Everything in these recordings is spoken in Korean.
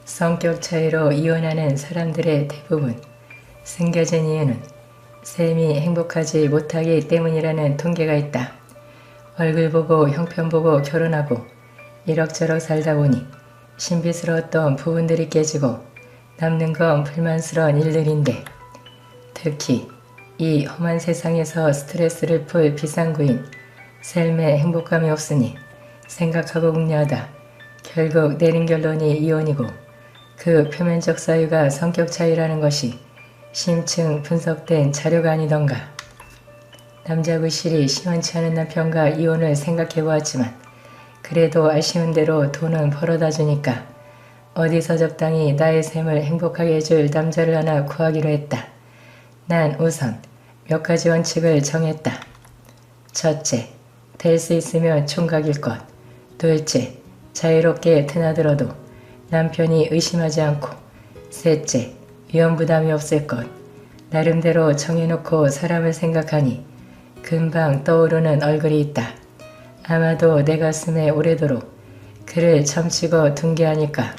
성격 차이로 이혼하는 사람들의 대부분 숨겨진 이유는 삶이 행복하지 못하기 때문이라는 통계가 있다. 얼굴 보고 형편 보고 결혼하고 이럭저럭 살다 보니 신비스러웠던 부분들이 깨지고 남는 건 불만스러운 일들인데, 특히 이 험한 세상에서 스트레스를 풀 비상구인 삶에 행복감이 없으니 생각하고 궁리하다 결국 내린 결론이 이혼이고, 그 표면적 사유가 성격 차이라는 것이 심층 분석된 자료가 아니던가. 남자 구실이 시원치 않은 남편과 이혼을 생각해보았지만 그래도 아쉬운 대로 돈은 벌어다 주니까 어디서 적당히 나의 삶을 행복하게 해줄 남자를 하나 구하기로 했다. 난 우선 몇 가지 원칙을 정했다. 첫째, 될 수 있으면 총각일 것. 둘째, 자유롭게 드나들어도 남편이 의심하지 않고. 셋째, 위험부담이 없을 것. 나름대로 정해놓고 사람을 생각하니 금방 떠오르는 얼굴이 있다. 아마도 내 가슴에 오래도록 그를 점치고 둔 게 아닐까.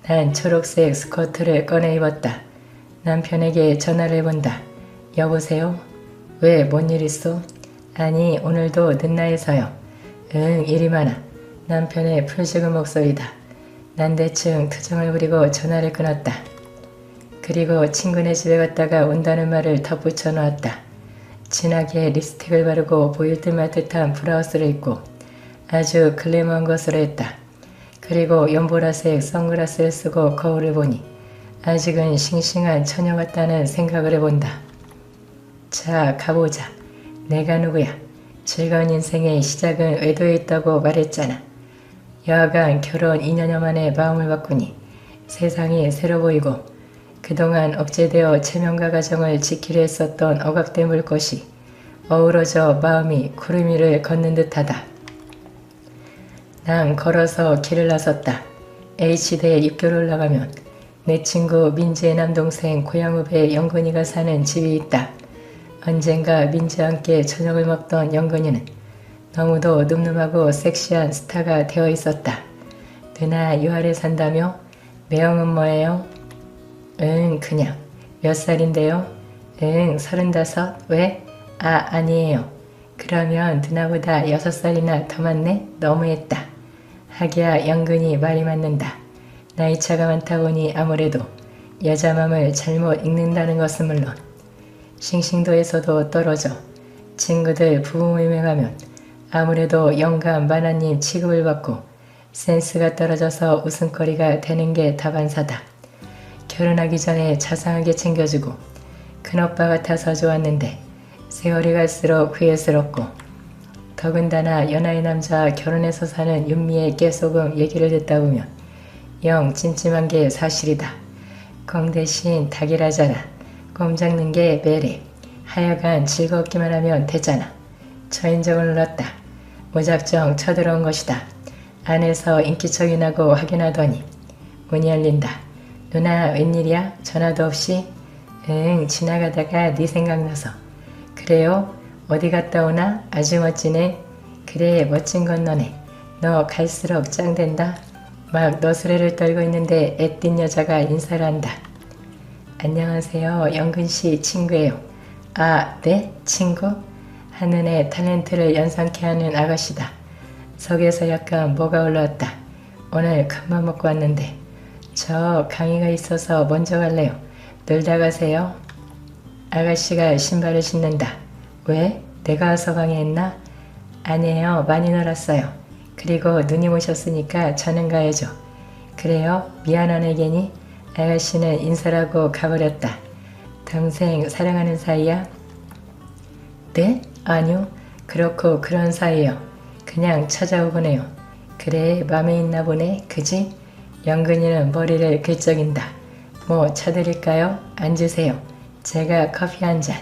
난 초록색 스커트를 꺼내 입었다. 남편에게 전화를 해본다. 여보세요? 왜, 뭔 일 있어? 아니, 오늘도 늦나 해서요. 응, 일이 많아. 남편의 풀죽은 목소리다. 난 대충 투정을 부리고 전화를 끊었다. 그리고 친구네 집에 갔다가 온다는 말을 덧붙여 놓았다. 진하게 립스틱을 바르고 보일 듯 말 듯한 브라우스를 입고 아주 글래머한 것으로 했다. 그리고 연보라색 선글라스를 쓰고 거울을 보니 아직은 싱싱한 처녀 같다는 생각을 해본다. 자, 가보자. 내가 누구야? 즐거운 인생의 시작은 외도에 있다고 말했잖아. 여하간 결혼 2년여 만에 마음을 바꾸니 세상이 새로 보이고, 그동안 억제되어 체면과 가정을 지키려 했었던 억압된 물것이 어우러져 마음이 구름 위를 걷는 듯하다. 난 걸어서 길을 나섰다. H대에 입교를 올라가면 내 친구 민지의 남동생 고향 후배 영근이가 사는 집이 있다. 언젠가 민지와 함께 저녁을 먹던 영근이는 너무도 늠름하고 섹시한 스타가 되어 있었다. 누나 유아래 산다며? 매형은 뭐예요? 응, 그냥. 몇 살인데요? 응, 35. 왜? 아니에요. 그러면 누나보다 6살이나 더 많네? 너무했다. 하기야 영근이 말이 맞는다. 나이차가 많다 보니 아무래도 여자 맘을 잘못 읽는다는 것은 물론 싱싱도에서도 떨어져 친구들 부부모임에 가면 아무래도 영감 마나님 취급을 받고 센스가 떨어져서 웃음거리가 되는 게 다반사다. 결혼하기 전에 자상하게 챙겨주고 큰오빠 같아서 좋았는데 세월이 갈수록 후회스럽고, 더군다나 연하의 남자와 결혼해서 사는 윤미의 깨소금 얘기를 듣다 보면 영 찜찜한 게 사실이다. 공 대신 닭이라잖아. 꼼 잡는 게 매래. 하여간 즐겁기만 하면 되잖아. 초인종을 눌렀다. 무작정 쳐들어온 것이다. 안에서 인기척이나고 확인하더니 문이 열린다. 누나 웬일이야? 전화도 없이? 응, 지나가다가 네 생각나서. 그래요? 어디 갔다 오나? 아주 멋지네. 그래, 멋진 건 너네. 너 갈수록 짱된다. 막 너스레를 떨고 있는데 애띤 여자가 인사를 한다. 안녕하세요. 영근씨 친구예요. 아, 네? 친구? 한눈에 탤런트를 연상케 하는 아가씨다. 속에서 약간 뭐가 올라왔다. 오늘 큰맘 먹고 왔는데 저 강의가 있어서 먼저 갈래요. 놀다 가세요. 아가씨가 신발을 신는다. 왜? 내가 와서 강의했나? 아니에요. 많이 놀았어요. 그리고 누님 오셨으니까 저는 가야죠. 그래요? 미안하네 괜히. 아가씨는 인사를 하고 가버렸다. 동생 사랑하는 사이야? 네? 아니요. 그렇고 그런 사이요. 그냥 찾아오곤 해요. 그래, 맘에 있나 보네. 그지? 영근이는 머리를 긁적인다. 뭐 차드릴까요? 앉으세요. 제가 커피 한 잔.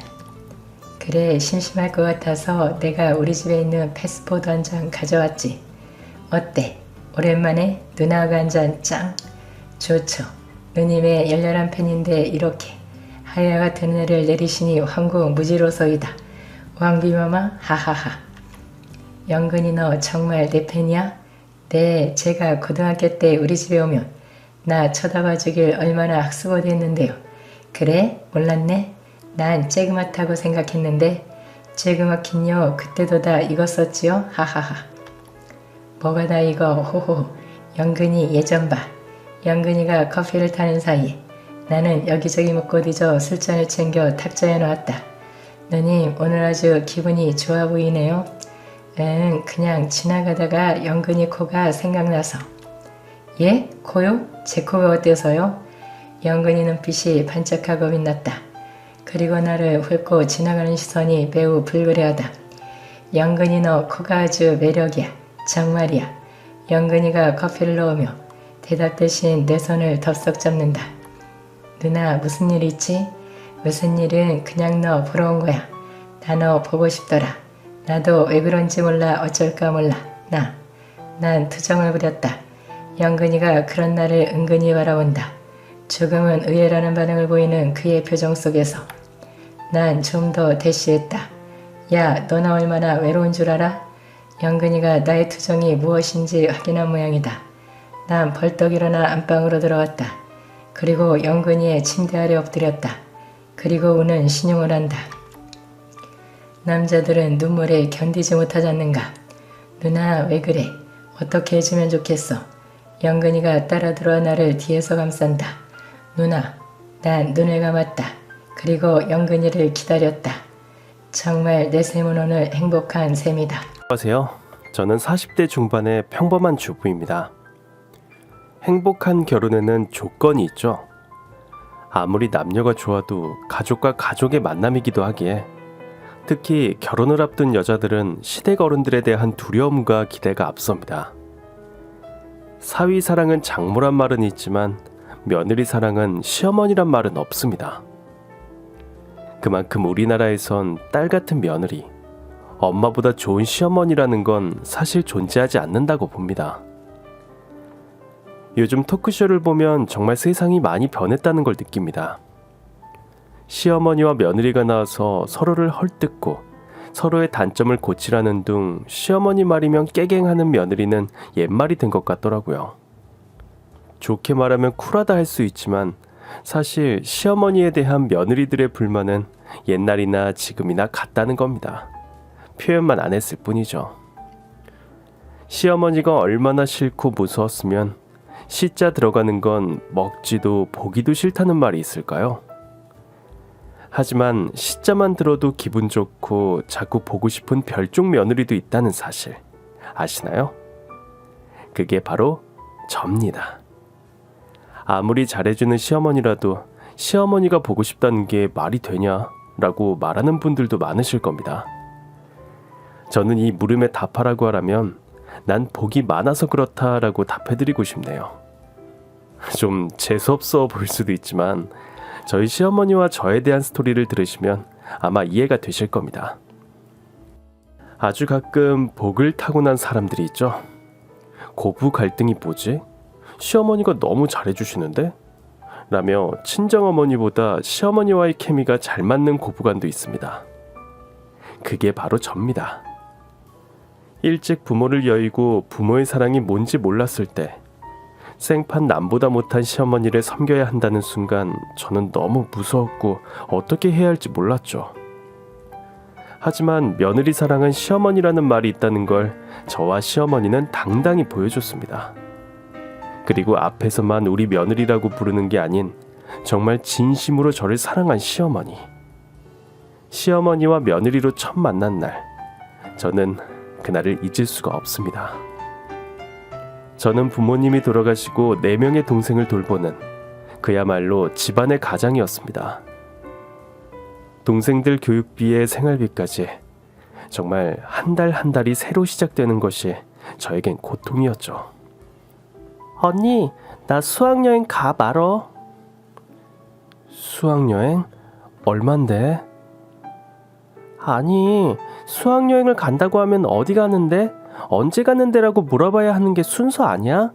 그래, 심심할 것 같아서 내가 우리 집에 있는 패스포드 한 잔 가져왔지. 어때? 오랜만에 누나가 한 잔 짱? 좋죠. 누님의 열렬한 팬인데 이렇게 하야 같은 애를 내리시니 황궁무지로서이다. 왕비마마 하하하. 영근이 너 정말 내 팬이야? 네, 제가 고등학교 때 우리 집에 오면 나 쳐다봐주길 얼마나 학수고대했는데요. 그래? 몰랐네? 난 쬐그맣다고 생각했는데 쬐그맣긴요. 그때도 다 익었었지요? 하하하. 뭐가 다 익어? 호호. 영근이 예전 봐. 영근이가 커피를 타는 사이 나는 여기저기 묻고 뒤져 술잔을 챙겨 탁자에 놓았다. 누님 오늘 아주 기분이 좋아 보이네요. 응, 그냥 지나가다가 영근이 코가 생각나서. 예? 코요? 제 코가 어때서요? 영근이 눈빛이 반짝하고 빛났다. 그리고 나를 훑고 지나가는 시선이 매우 불그레하다. 영근이 너 코가 아주 매력이야. 정말이야. 영근이가 커피를 넣으며 대답 대신 내 손을 덥석 잡는다. 누나 무슨 일 있지? 무슨 일은 그냥 너 보러 온 거야. 나 너 보고 싶더라. 나도 왜 그런지 몰라 어쩔까 몰라. 난 투정을 부렸다. 영근이가 그런 나를 은근히 바라본다. 조금은 의외라는 반응을 보이는 그의 표정 속에서 난 좀 더 대시했다. 야, 너나 얼마나 외로운 줄 알아? 영근이가 나의 투정이 무엇인지 확인한 모양이다. 난 벌떡 일어나 안방으로 들어왔다. 그리고 영근이의 침대 아래 엎드렸다. 그리고 우는 신용을 한다. 남자들은 눈물에 견디지 못하지 않는가? 누나 왜 그래? 어떻게 해주면 좋겠어? 영근이가 따라 들어와 나를 뒤에서 감싼다. 누나, 난 눈을 감았다. 그리고 영근이를 기다렸다. 정말 내 셈은 오늘 행복한 셈이다. 안녕하세요. 저는 40대 중반의 평범한 주부입니다. 행복한 결혼에는 조건이 있죠. 아무리 남녀가 좋아도 가족과 가족의 만남이기도 하기에 특히 결혼을 앞둔 여자들은 시댁 어른들에 대한 두려움과 기대가 앞섭니다. 사위 사랑은 장모란 말은 있지만 며느리 사랑은 시어머니란 말은 없습니다. 그만큼 우리나라에선 딸 같은 며느리, 엄마보다 좋은 시어머니라는 건 사실 존재하지 않는다고 봅니다. 요즘 토크쇼를 보면 정말 세상이 많이 변했다는 걸 느낍니다. 시어머니와 며느리가 나와서 서로를 헐뜯고 서로의 단점을 고치라는 둥 시어머니 말이면 깨갱하는 며느리는 옛말이 된 것 같더라고요. 좋게 말하면 쿨하다 할 수 있지만 사실 시어머니에 대한 며느리들의 불만은 옛날이나 지금이나 같다는 겁니다. 표현만 안 했을 뿐이죠. 시어머니가 얼마나 싫고 무서웠으면 시자 들어가는 건 먹지도 보기도 싫다는 말이 있을까요? 하지만 시자만 들어도 기분 좋고 자꾸 보고 싶은 별종 며느리도 있다는 사실 아시나요? 그게 바로 접니다. 아무리 잘해주는 시어머니라도 시어머니가 보고 싶다는 게 말이 되냐? 라고 말하는 분들도 많으실 겁니다. 저는 이 물음에 답하라고 하라면 난 복이 많아서 그렇다라고 답해드리고 싶네요. 좀 재수없어 보일 수도 있지만 저희 시어머니와 저에 대한 스토리를 들으시면 아마 이해가 되실 겁니다. 아주 가끔 복을 타고난 사람들이 있죠. 고부 갈등이 뭐지? 시어머니가 너무 잘해주시는데? 라며 친정어머니보다 시어머니와의 케미가 잘 맞는 고부간도 있습니다. 그게 바로 접니다. 일찍 부모를 여의고 부모의 사랑이 뭔지 몰랐을 때 생판 남보다 못한 시어머니를 섬겨야 한다는 순간 저는 너무 무서웠고 어떻게 해야 할지 몰랐죠. 하지만 며느리 사랑은 시어머니라는 말이 있다는 걸 저와 시어머니는 당당히 보여줬습니다. 그리고 앞에서만 우리 며느리라고 부르는 게 아닌 정말 진심으로 저를 사랑한 시어머니. 시어머니와 며느리로 처음 만난 날, 저는 그날을 잊을 수가 없습니다. 저는 부모님이 돌아가시고 4명의 동생을 돌보는 그야말로 집안의 가장이었습니다. 동생들 교육비에 생활비까지 정말 한 달 한 달이 새로 시작되는 것이 저에겐 고통이었죠. 언니, 나 수학여행 가 말어. 수학여행? 얼만데? 아니, 수학여행을 간다고 하면 어디 가는데? 언제 가는데라고 물어봐야 하는 게 순서 아니야?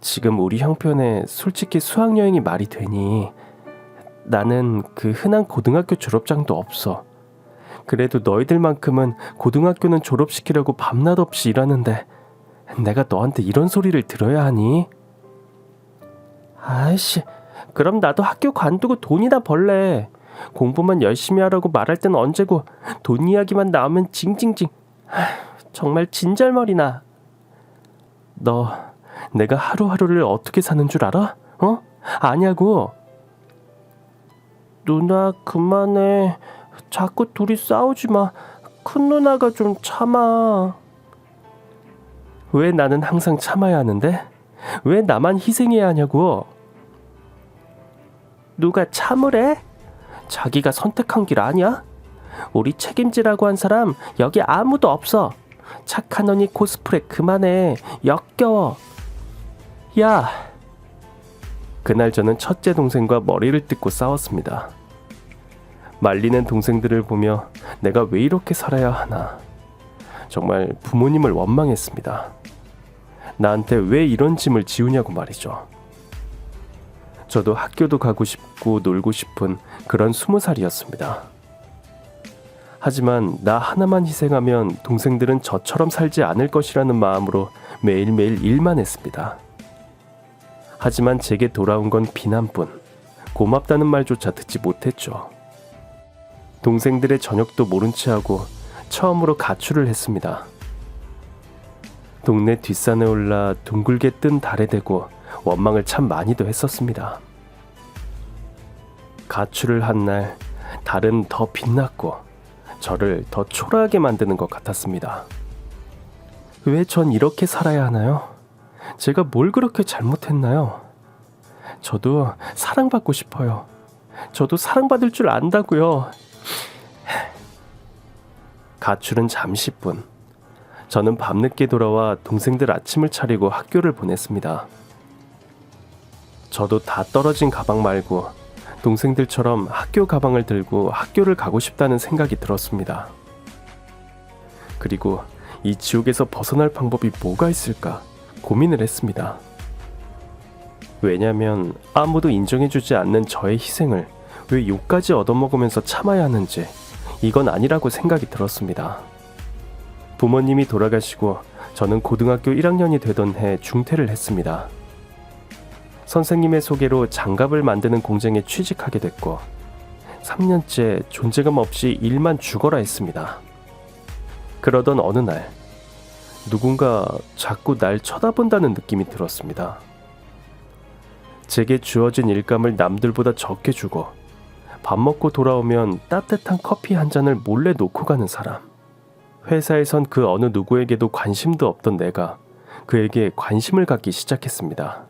지금 우리 형편에 솔직히 수학여행이 말이 되니? 나는 그 흔한 고등학교 졸업장도 없어. 그래도 너희들만큼은 고등학교는 졸업시키려고 밤낮 없이 일하는데 내가 너한테 이런 소리를 들어야 하니? 아이씨, 그럼 나도 학교 관두고 돈이나 벌래. 공부만 열심히 하라고 말할 땐 언제고 돈 이야기만 나오면 징징징. 정말 진절머리나. 너 내가 하루하루를 어떻게 사는 줄 알아? 아냐고. 누나 그만해. 자꾸 둘이 싸우지 마. 큰 누나가 좀 참아. 왜 나는 항상 참아야 하는데? 왜 나만 희생해야 하냐고. 누가 참으래? 자기가 선택한 길 아니야? 우리 책임지라고 한 사람 여기 아무도 없어. 착한 언니 코스프레 그만해. 역겨워. 야. 그날 저는 첫째 동생과 머리를 뜯고 싸웠습니다. 말리는 동생들을 보며 내가 왜 이렇게 살아야 하나. 정말 부모님을 원망했습니다. 나한테 왜 이런 짐을 지우냐고 말이죠. 저도 학교도 가고 싶고 놀고 싶은 그런 20살이었습니다. 하지만 나 하나만 희생하면 동생들은 저처럼 살지 않을 것이라는 마음으로 매일매일 일만 했습니다. 하지만 제게 돌아온 건 비난뿐, 고맙다는 말조차 듣지 못했죠. 동생들의 저녁도 모른 채 하고 처음으로 가출을 했습니다. 동네 뒷산에 올라 둥글게 뜬 달에 대고 원망을 참 많이도 했었습니다. 가출을 한 날 달은 더 빛났고 저를 더 초라하게 만드는 것 같았습니다. 왜 전 이렇게 살아야 하나요? 제가 뭘 그렇게 잘못했나요? 저도 사랑받고 싶어요. 저도 사랑받을 줄 안다고요. 가출은 잠시뿐. 저는 밤늦게 돌아와 동생들 아침을 차리고 학교를 보냈습니다. 저도 다 떨어진 가방 말고 동생들처럼 학교 가방을 들고 학교를 가고 싶다는 생각이 들었습니다. 그리고 이 지옥에서 벗어날 방법이 뭐가 있을까 고민을 했습니다. 왜냐면 아무도 인정해주지 않는 저의 희생을 왜 욕까지 얻어먹으면서 참아야 하는지 이건 아니라고 생각이 들었습니다. 부모님이 돌아가시고 저는 고등학교 1학년이 되던 해 중퇴를 했습니다. 선생님의 소개로 장갑을 만드는 공장에 취직하게 됐고 3년째 존재감 없이 일만 죽어라 했습니다. 그러던 어느 날 누군가 자꾸 날 쳐다본다는 느낌이 들었습니다. 제게 주어진 일감을 남들보다 적게 주고 밥 먹고 돌아오면 따뜻한 커피 한 잔을 몰래 놓고 가는 사람. 회사에선 그 어느 누구에게도 관심도 없던 내가 그에게 관심을 갖기 시작했습니다.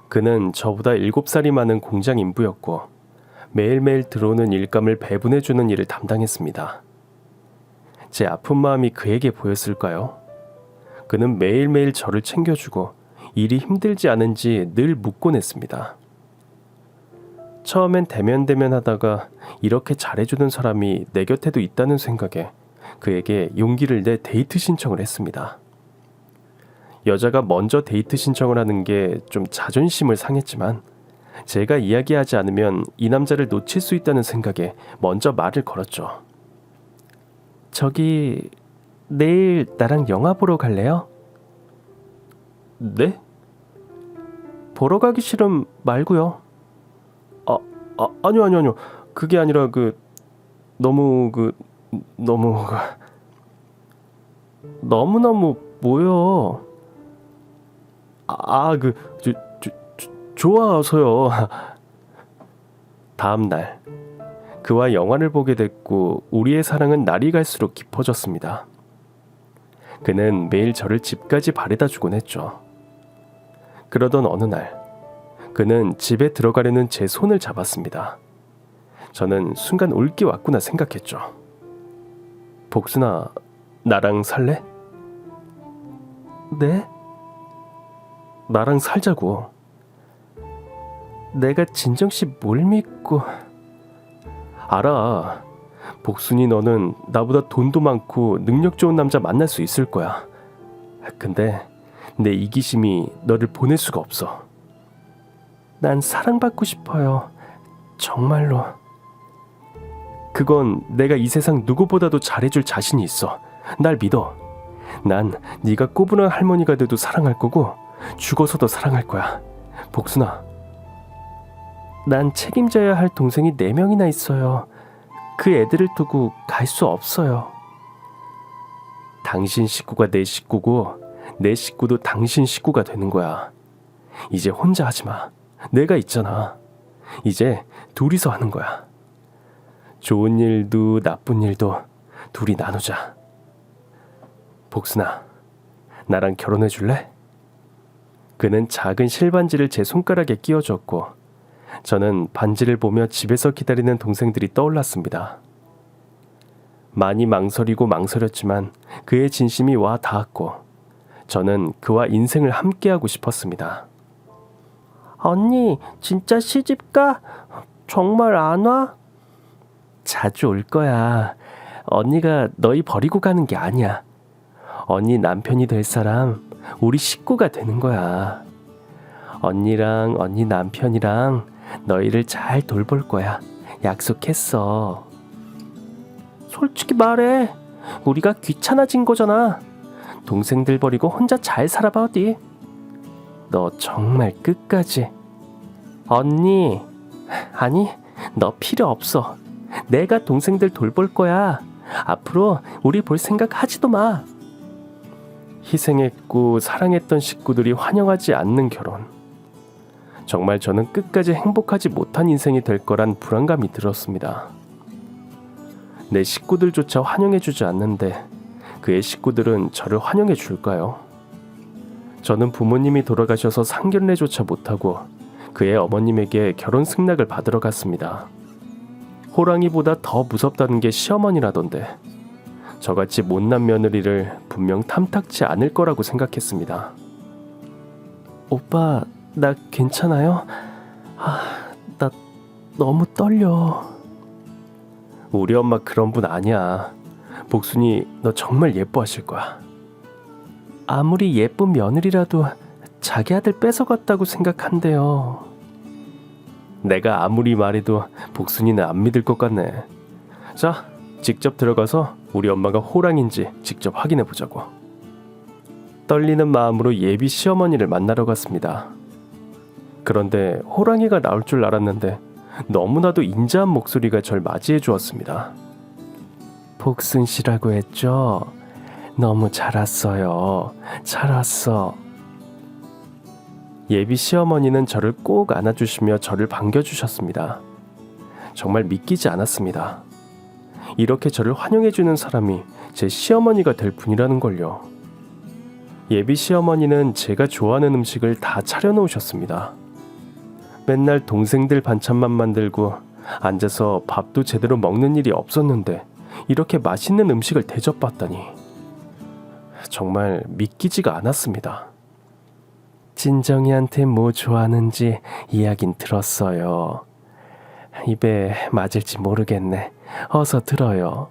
그는 저보다 7살이 많은 공장 인부였고 매일매일 들어오는 일감을 배분해주는 일을 담당했습니다. 제 아픈 마음이 그에게 보였을까요? 그는 매일매일 저를 챙겨주고 일이 힘들지 않은지 늘 묻곤 했습니다. 처음엔 대면대면 하다가 이렇게 잘해주는 사람이 내 곁에도 있다는 생각에 그에게 용기를 내 데이트 신청을 했습니다. 여자가 먼저 데이트 신청을 하는 게 좀 자존심을 상했지만 제가 이야기하지 않으면 이 남자를 놓칠 수 있다는 생각에 먼저 말을 걸었죠. 저기 내일 나랑 영화 보러 갈래요? 네? 보러 가기 싫음 말고요. 아니요. 그게 아니라 너무너무 뭐요? 좋아서요. 다음 날 그와 영화를 보게 됐고 우리의 사랑은 날이 갈수록 깊어졌습니다. 그는 매일 저를 집까지 바래다 주곤 했죠. 그러던 어느 날 그는 집에 들어가려는 제 손을 잡았습니다. 저는 순간 올 게 왔구나 생각했죠. 복순아, 나랑 살래? 네? 나랑 살자고. 내가 진정씨 뭘 믿고. 알아. 복순이 너는 나보다 돈도 많고 능력 좋은 남자 만날 수 있을 거야. 근데 내 이기심이 너를 보낼 수가 없어. 난 사랑받고 싶어요. 정말로. 그건 내가 이 세상 누구보다도 잘해줄 자신이 있어. 날 믿어. 난 네가 꼬부랑 할머니가 돼도 사랑할 거고 죽어서도 사랑할 거야. 복순아, 난 책임져야 할 동생이 4명이나 있어요. 그 애들을 두고 갈 수 없어요. 당신 식구가 내 식구고 내 식구도 당신 식구가 되는 거야. 이제 혼자 하지 마. 내가 있잖아. 이제 둘이서 하는 거야. 좋은 일도 나쁜 일도 둘이 나누자. 복순아, 나랑 결혼해 줄래? 그는 작은 실반지를 제 손가락에 끼워줬고 저는 반지를 보며 집에서 기다리는 동생들이 떠올랐습니다. 많이 망설이고 망설였지만 그의 진심이 와 닿았고 저는 그와 인생을 함께하고 싶었습니다. 언니, 진짜 시집 가? 정말 안 와? 자주 올 거야. 언니가 너희 버리고 가는 게 아니야. 언니 남편이 될 사람, 우리 식구가 되는 거야. 언니랑 언니 남편이랑 너희를 잘 돌볼 거야. 약속했어. 솔직히 말해. 우리가 귀찮아진 거잖아. 동생들 버리고 혼자 잘 살아봐 어디. 너 정말 끝까지. 언니, 아니, 너 필요 없어. 내가 동생들 돌볼 거야. 앞으로 우리 볼 생각 하지도 마. 희생했고 사랑했던 식구들이 환영하지 않는 결혼. 정말 저는 끝까지 행복하지 못한 인생이 될 거란 불안감이 들었습니다. 내 식구들조차 환영해주지 않는데 그의 식구들은 저를 환영해 줄까요? 저는 부모님이 돌아가셔서 상견례조차 못하고 그의 어머님에게 결혼 승낙을 받으러 갔습니다. 호랑이보다 더 무섭다는 게 시어머니라던데 저같이 못난 며느리를 분명 탐탁지 않을 거라고 생각했습니다. 오빠, 나 괜찮아요? 나 너무 떨려. 우리 엄마 그런 분 아니야. 복순이 너 정말 예뻐하실 거야. 아무리 예쁜 며느리라도 자기 아들 뺏어갔다고 생각한대요. 내가 아무리 말해도 복순이는 안 믿을 것 같네. 자, 직접 들어가서 우리 엄마가 호랑인지 직접 확인해 보자고. 떨리는 마음으로 예비 시어머니를 만나러 갔습니다. 그런데 호랑이가 나올 줄 알았는데 너무나도 인자한 목소리가 절 맞이해 주었습니다. 복순 씨라고 했죠? 너무 잘 왔어요. 잘 왔어. 예비 시어머니는 저를 꼭 안아주시며 저를 반겨주셨습니다. 정말 믿기지 않았습니다. 이렇게 저를 환영해주는 사람이 제 시어머니가 될 분이라는 걸요. 예비 시어머니는 제가 좋아하는 음식을 다 차려놓으셨습니다. 맨날 동생들 반찬만 만들고 앉아서 밥도 제대로 먹는 일이 없었는데 이렇게 맛있는 음식을 대접받다니 정말 믿기지가 않았습니다. 진정이한테 뭐 좋아하는지 이야긴 들었어요. 입에 맞을지 모르겠네. 어서 들어요.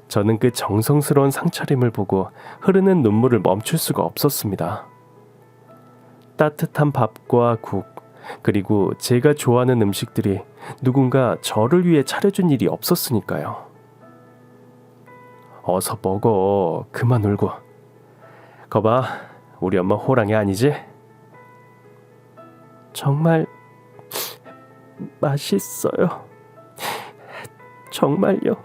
저는 그 정성스러운 상차림을 보고 흐르는 눈물을 멈출 수가 없었습니다. 따뜻한 밥과 국, 그리고 제가 좋아하는 음식들이 누군가 저를 위해 차려준 일이 없었으니까요. 어서 먹어. 그만 울고. 거봐, 우리 엄마 호랑이 아니지? 정말 맛있어요. 정말요.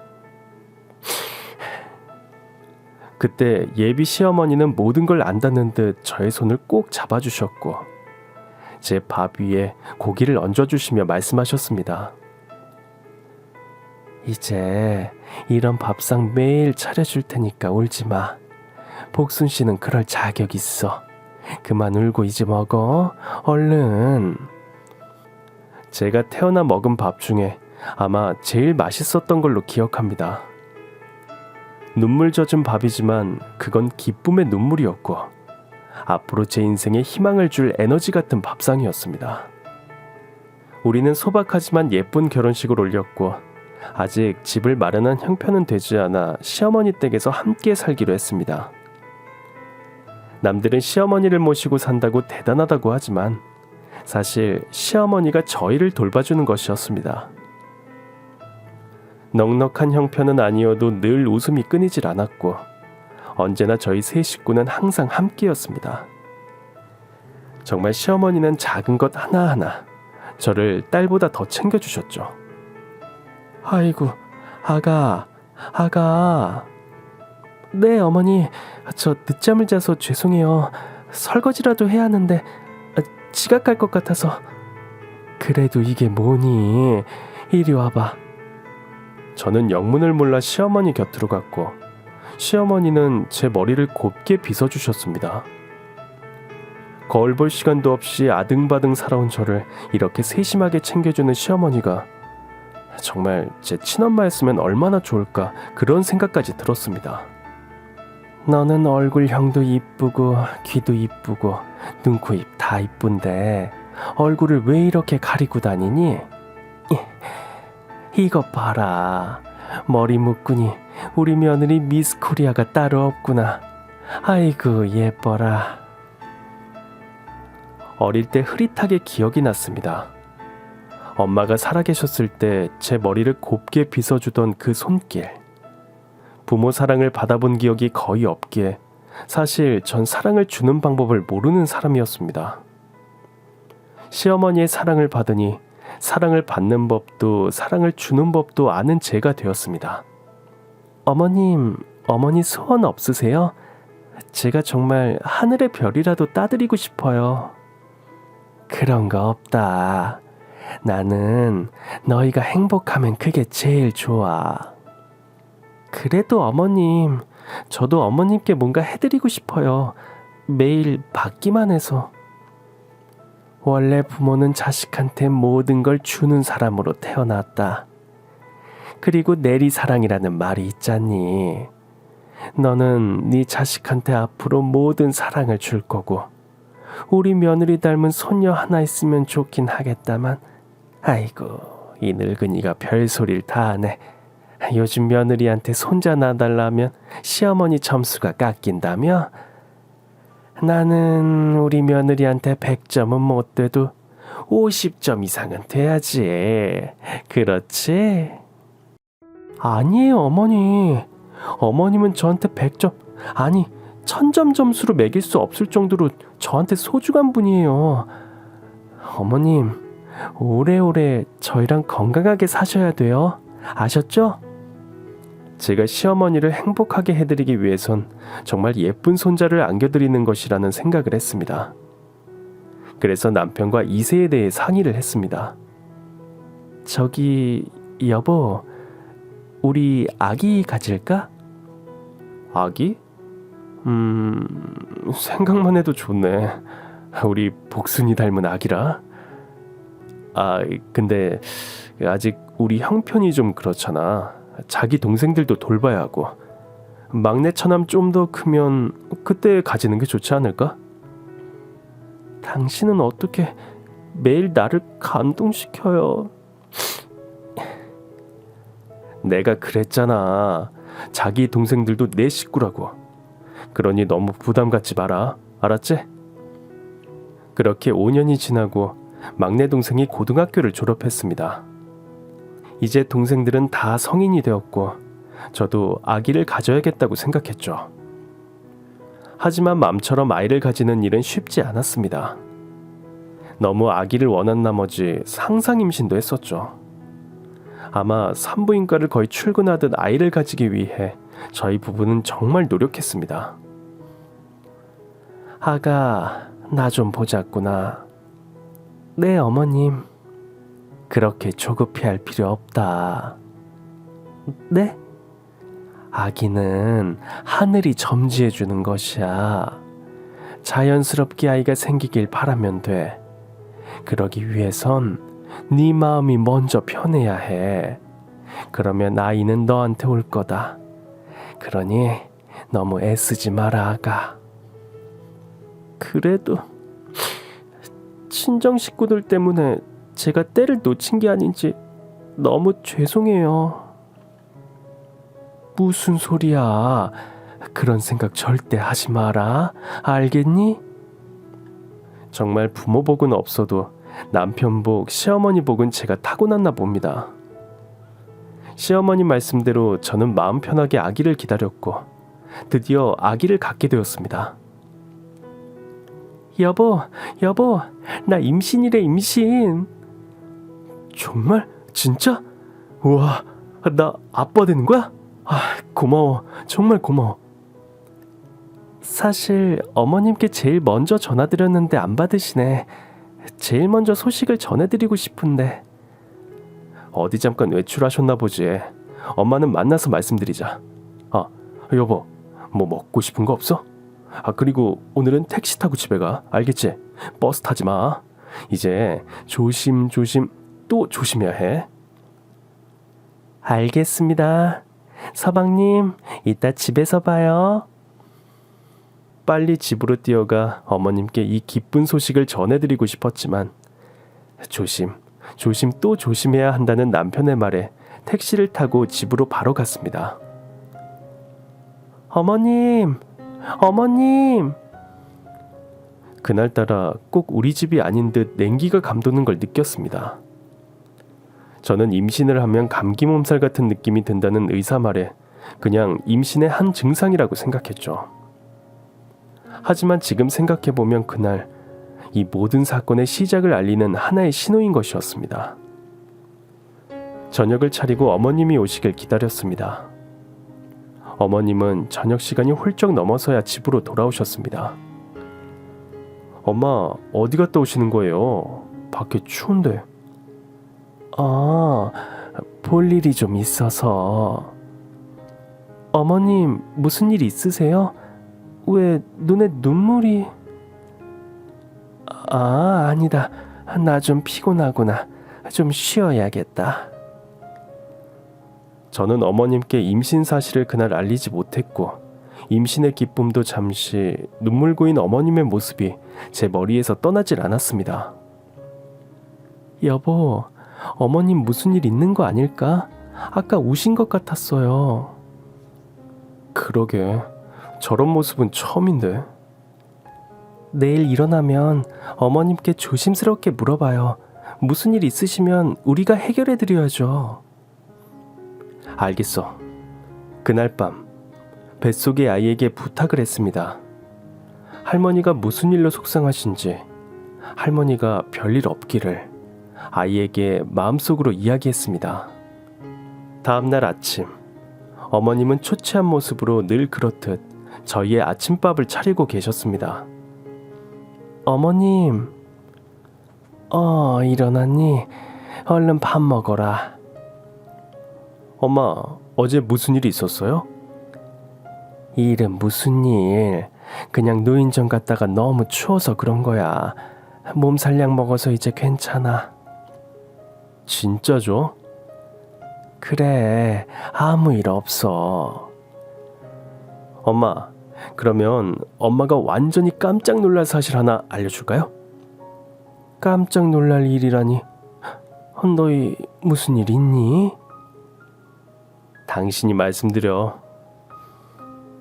그때 예비 시어머니는 모든 걸 안다는 듯 저의 손을 꼭 잡아주셨고 제 밥 위에 고기를 얹어주시며 말씀하셨습니다. 이제 이런 밥상 매일 차려줄 테니까 울지 마. 복순 씨는 그럴 자격 있어. 그만 울고 이제 먹어. 얼른. 제가 태어나 먹은 밥 중에 아마 제일 맛있었던 걸로 기억합니다. 눈물 젖은 밥이지만 그건 기쁨의 눈물이었고 앞으로 제 인생에 희망을 줄 에너지 같은 밥상이었습니다. 우리는 소박하지만 예쁜 결혼식을 올렸고 아직 집을 마련한 형편은 되지 않아 시어머니 댁에서 함께 살기로 했습니다. 남들은 시어머니를 모시고 산다고 대단하다고 하지만 사실 시어머니가 저희를 돌봐주는 것이었습니다. 넉넉한 형편은 아니어도 늘 웃음이 끊이질 않았고 언제나 저희 세 식구는 항상 함께였습니다. 정말 시어머니는 작은 것 하나하나 저를 딸보다 더 챙겨주셨죠. 아이고, 아가. 네, 어머니. 저 늦잠을 자서 죄송해요. 설거지라도 해야 하는데 지각할 것 같아서. 그래도 이게 뭐니? 이리 와봐. 저는 영문을 몰라 시어머니 곁으로 갔고 시어머니는 제 머리를 곱게 빗어주셨습니다. 거울 볼 시간도 없이 아등바등 살아온 저를 이렇게 세심하게 챙겨주는 시어머니가 정말 제 친엄마였으면 얼마나 좋을까 그런 생각까지 들었습니다. 너는 얼굴형도 이쁘고 귀도 이쁘고 눈, 코, 입 다 이쁜데 얼굴을 왜 이렇게 가리고 다니니? 이것 봐라. 머리 묶으니 우리 며느리 미스 코리아가 따로 없구나. 아이고 예뻐라. 어릴 때 흐릿하게 기억이 났습니다. 엄마가 살아계셨을 때 제 머리를 곱게 빗어주던 그 손길. 부모 사랑을 받아본 기억이 거의 없기에 사실 전 사랑을 주는 방법을 모르는 사람이었습니다. 시어머니의 사랑을 받으니 사랑을 받는 법도 사랑을 주는 법도 아는 제가 되었습니다. 어머니 소원 없으세요? 제가 정말 하늘의 별이라도 따드리고 싶어요. 그런 거 없다. 나는 너희가 행복하면 그게 제일 좋아. 그래도 어머님, 저도 어머님께 뭔가 해드리고 싶어요. 매일 받기만 해서. 원래 부모는 자식한테 모든 걸 주는 사람으로 태어났다. 그리고 내리사랑이라는 말이 있잖니. 너는 네 자식한테 앞으로 모든 사랑을 줄 거고 우리 며느리 닮은 손녀 하나 있으면 좋긴 하겠다만 아이고 이 늙은이가 별소리를 다 하네. 요즘 며느리한테 손자 나달라면 시어머니 점수가 깎인다며? 나는 우리 며느리한테 100점은 못 돼도 50점 이상은 돼야지. 그렇지? 아니에요 어머니. 어머님은 저한테 100점 아니 1000점 점수로 매길 수 없을 정도로 저한테 소중한 분이에요. 어머님 오래오래 저희랑 건강하게 사셔야 돼요. 아셨죠? 제가 시어머니를 행복하게 해드리기 위해선 정말 예쁜 손자를 안겨드리는 것이라는 생각을 했습니다. 그래서 남편과 2세에 대해 상의를 했습니다. 저기 여보, 우리 아기 가질까? 아기? 생각만 해도 좋네. 우리 복순이 닮은 아기라. 근데 아직 우리 형편이 좀 그렇잖아. 자기 동생들도 돌봐야 하고 막내 처남 좀 더 크면 그때 가지는 게 좋지 않을까? 당신은 어떻게 매일 나를 감동시켜요? 내가 그랬잖아. 자기 동생들도 내 식구라고. 그러니 너무 부담 갖지 마라. 알았지? 그렇게 5년이 지나고 막내 동생이 고등학교를 졸업했습니다. 이제 동생들은 다 성인이 되었고 저도 아기를 가져야겠다고 생각했죠. 하지만 맘처럼 아이를 가지는 일은 쉽지 않았습니다. 너무 아기를 원한 나머지 상상 임신도 했었죠. 아마 산부인과를 거의 출근하듯 아이를 가지기 위해 저희 부부는 정말 노력했습니다. 아가, 나 좀 보자꾸나. 네, 어머님. 그렇게 조급해할 필요 없다. 네? 아기는 하늘이 점지해 주는 것이야. 자연스럽게 아이가 생기길 바라면 돼. 그러기 위해선 네 마음이 먼저 편해야 해. 그러면 아이는 너한테 올 거다. 그러니 너무 애쓰지 마라, 아가. 그래도 친정 식구들 때문에 제가 때를 놓친 게 아닌지 너무 죄송해요. 무슨 소리야. 그런 생각 절대 하지 마라. 알겠니? 정말 부모 복은 없어도 남편 복, 시어머니 복은 제가 타고났나 봅니다. 시어머니 말씀대로 저는 마음 편하게 아기를 기다렸고 드디어 아기를 갖게 되었습니다. 여보, 여보, 나 임신이래, 임신. 정말? 진짜? 우와, 나 아빠 되는 거야? 아, 고마워. 정말 고마워. 사실 어머님께 제일 먼저 전화드렸는데 안 받으시네. 제일 먼저 소식을 전해드리고 싶은데. 어디 잠깐 외출하셨나 보지. 엄마는 만나서 말씀드리자. 아, 여보, 뭐 먹고 싶은 거 없어? 아, 그리고 오늘은 택시 타고 집에 가. 알겠지? 버스 타지 마. 이제 조심조심 또 조심해야 해. 알겠습니다. 서방님, 이따 집에서 봐요. 빨리 집으로 뛰어가 어머님께 이 기쁜 소식을 전해드리고 싶었지만 조심 또 조심해야 한다는 남편의 말에 택시를 타고 집으로 바로 갔습니다. 어머님! 어머님! 그날따라 꼭 우리 집이 아닌 듯 냉기가 감도는 걸 느꼈습니다. 저는 임신을 하면 감기 몸살 같은 느낌이 든다는 의사 말에 그냥 임신의 한 증상이라고 생각했죠. 하지만 지금 생각해보면 그날 이 모든 사건의 시작을 알리는 하나의 신호인 것이었습니다. 저녁을 차리고 어머님이 오시길 기다렸습니다. 어머님은 저녁 시간이 훌쩍 넘어서야 집으로 돌아오셨습니다. 엄마, 어디 갔다 오시는 거예요? 밖에 추운데. 아, 볼 일이 좀 있어서. 어머님, 무슨 일 있으세요? 왜 눈에 눈물이... 아, 아니다. 나 좀 피곤하구나. 좀 쉬어야겠다. 저는 어머님께 임신 사실을 그날 알리지 못했고 임신의 기쁨도 잠시 눈물 고인 어머님의 모습이 제 머리에서 떠나질 않았습니다. 여보, 어머님 무슨 일 있는 거 아닐까? 아까 우신 것 같았어요. 그러게, 저런 모습은 처음인데. 내일 일어나면 어머님께 조심스럽게 물어봐요. 무슨 일 있으시면 우리가 해결해드려야죠. 알겠어. 그날 밤 뱃속의 아이에게 부탁을 했습니다. 할머니가 무슨 일로 속상하신지, 할머니가 별일 없기를 아이에게 마음속으로 이야기했습니다. 다음날 아침, 어머님은 초췌한 모습으로 늘 그렇듯 저희의 아침밥을 차리고 계셨습니다. 어머님, 일어났니? 얼른 밥 먹어라. 엄마, 어제 무슨 일이 있었어요? 일은 무슨 일? 그냥 노인정 갔다가 너무 추워서 그런 거야. 몸살약 먹어서 이제 괜찮아. 진짜죠? 그래, 아무 일 없어. 엄마, 그러면 엄마가 완전히 깜짝 놀랄 사실 하나 알려줄까요? 깜짝 놀랄 일이라니. 너희 무슨 일 있니? 당신이 말씀드려.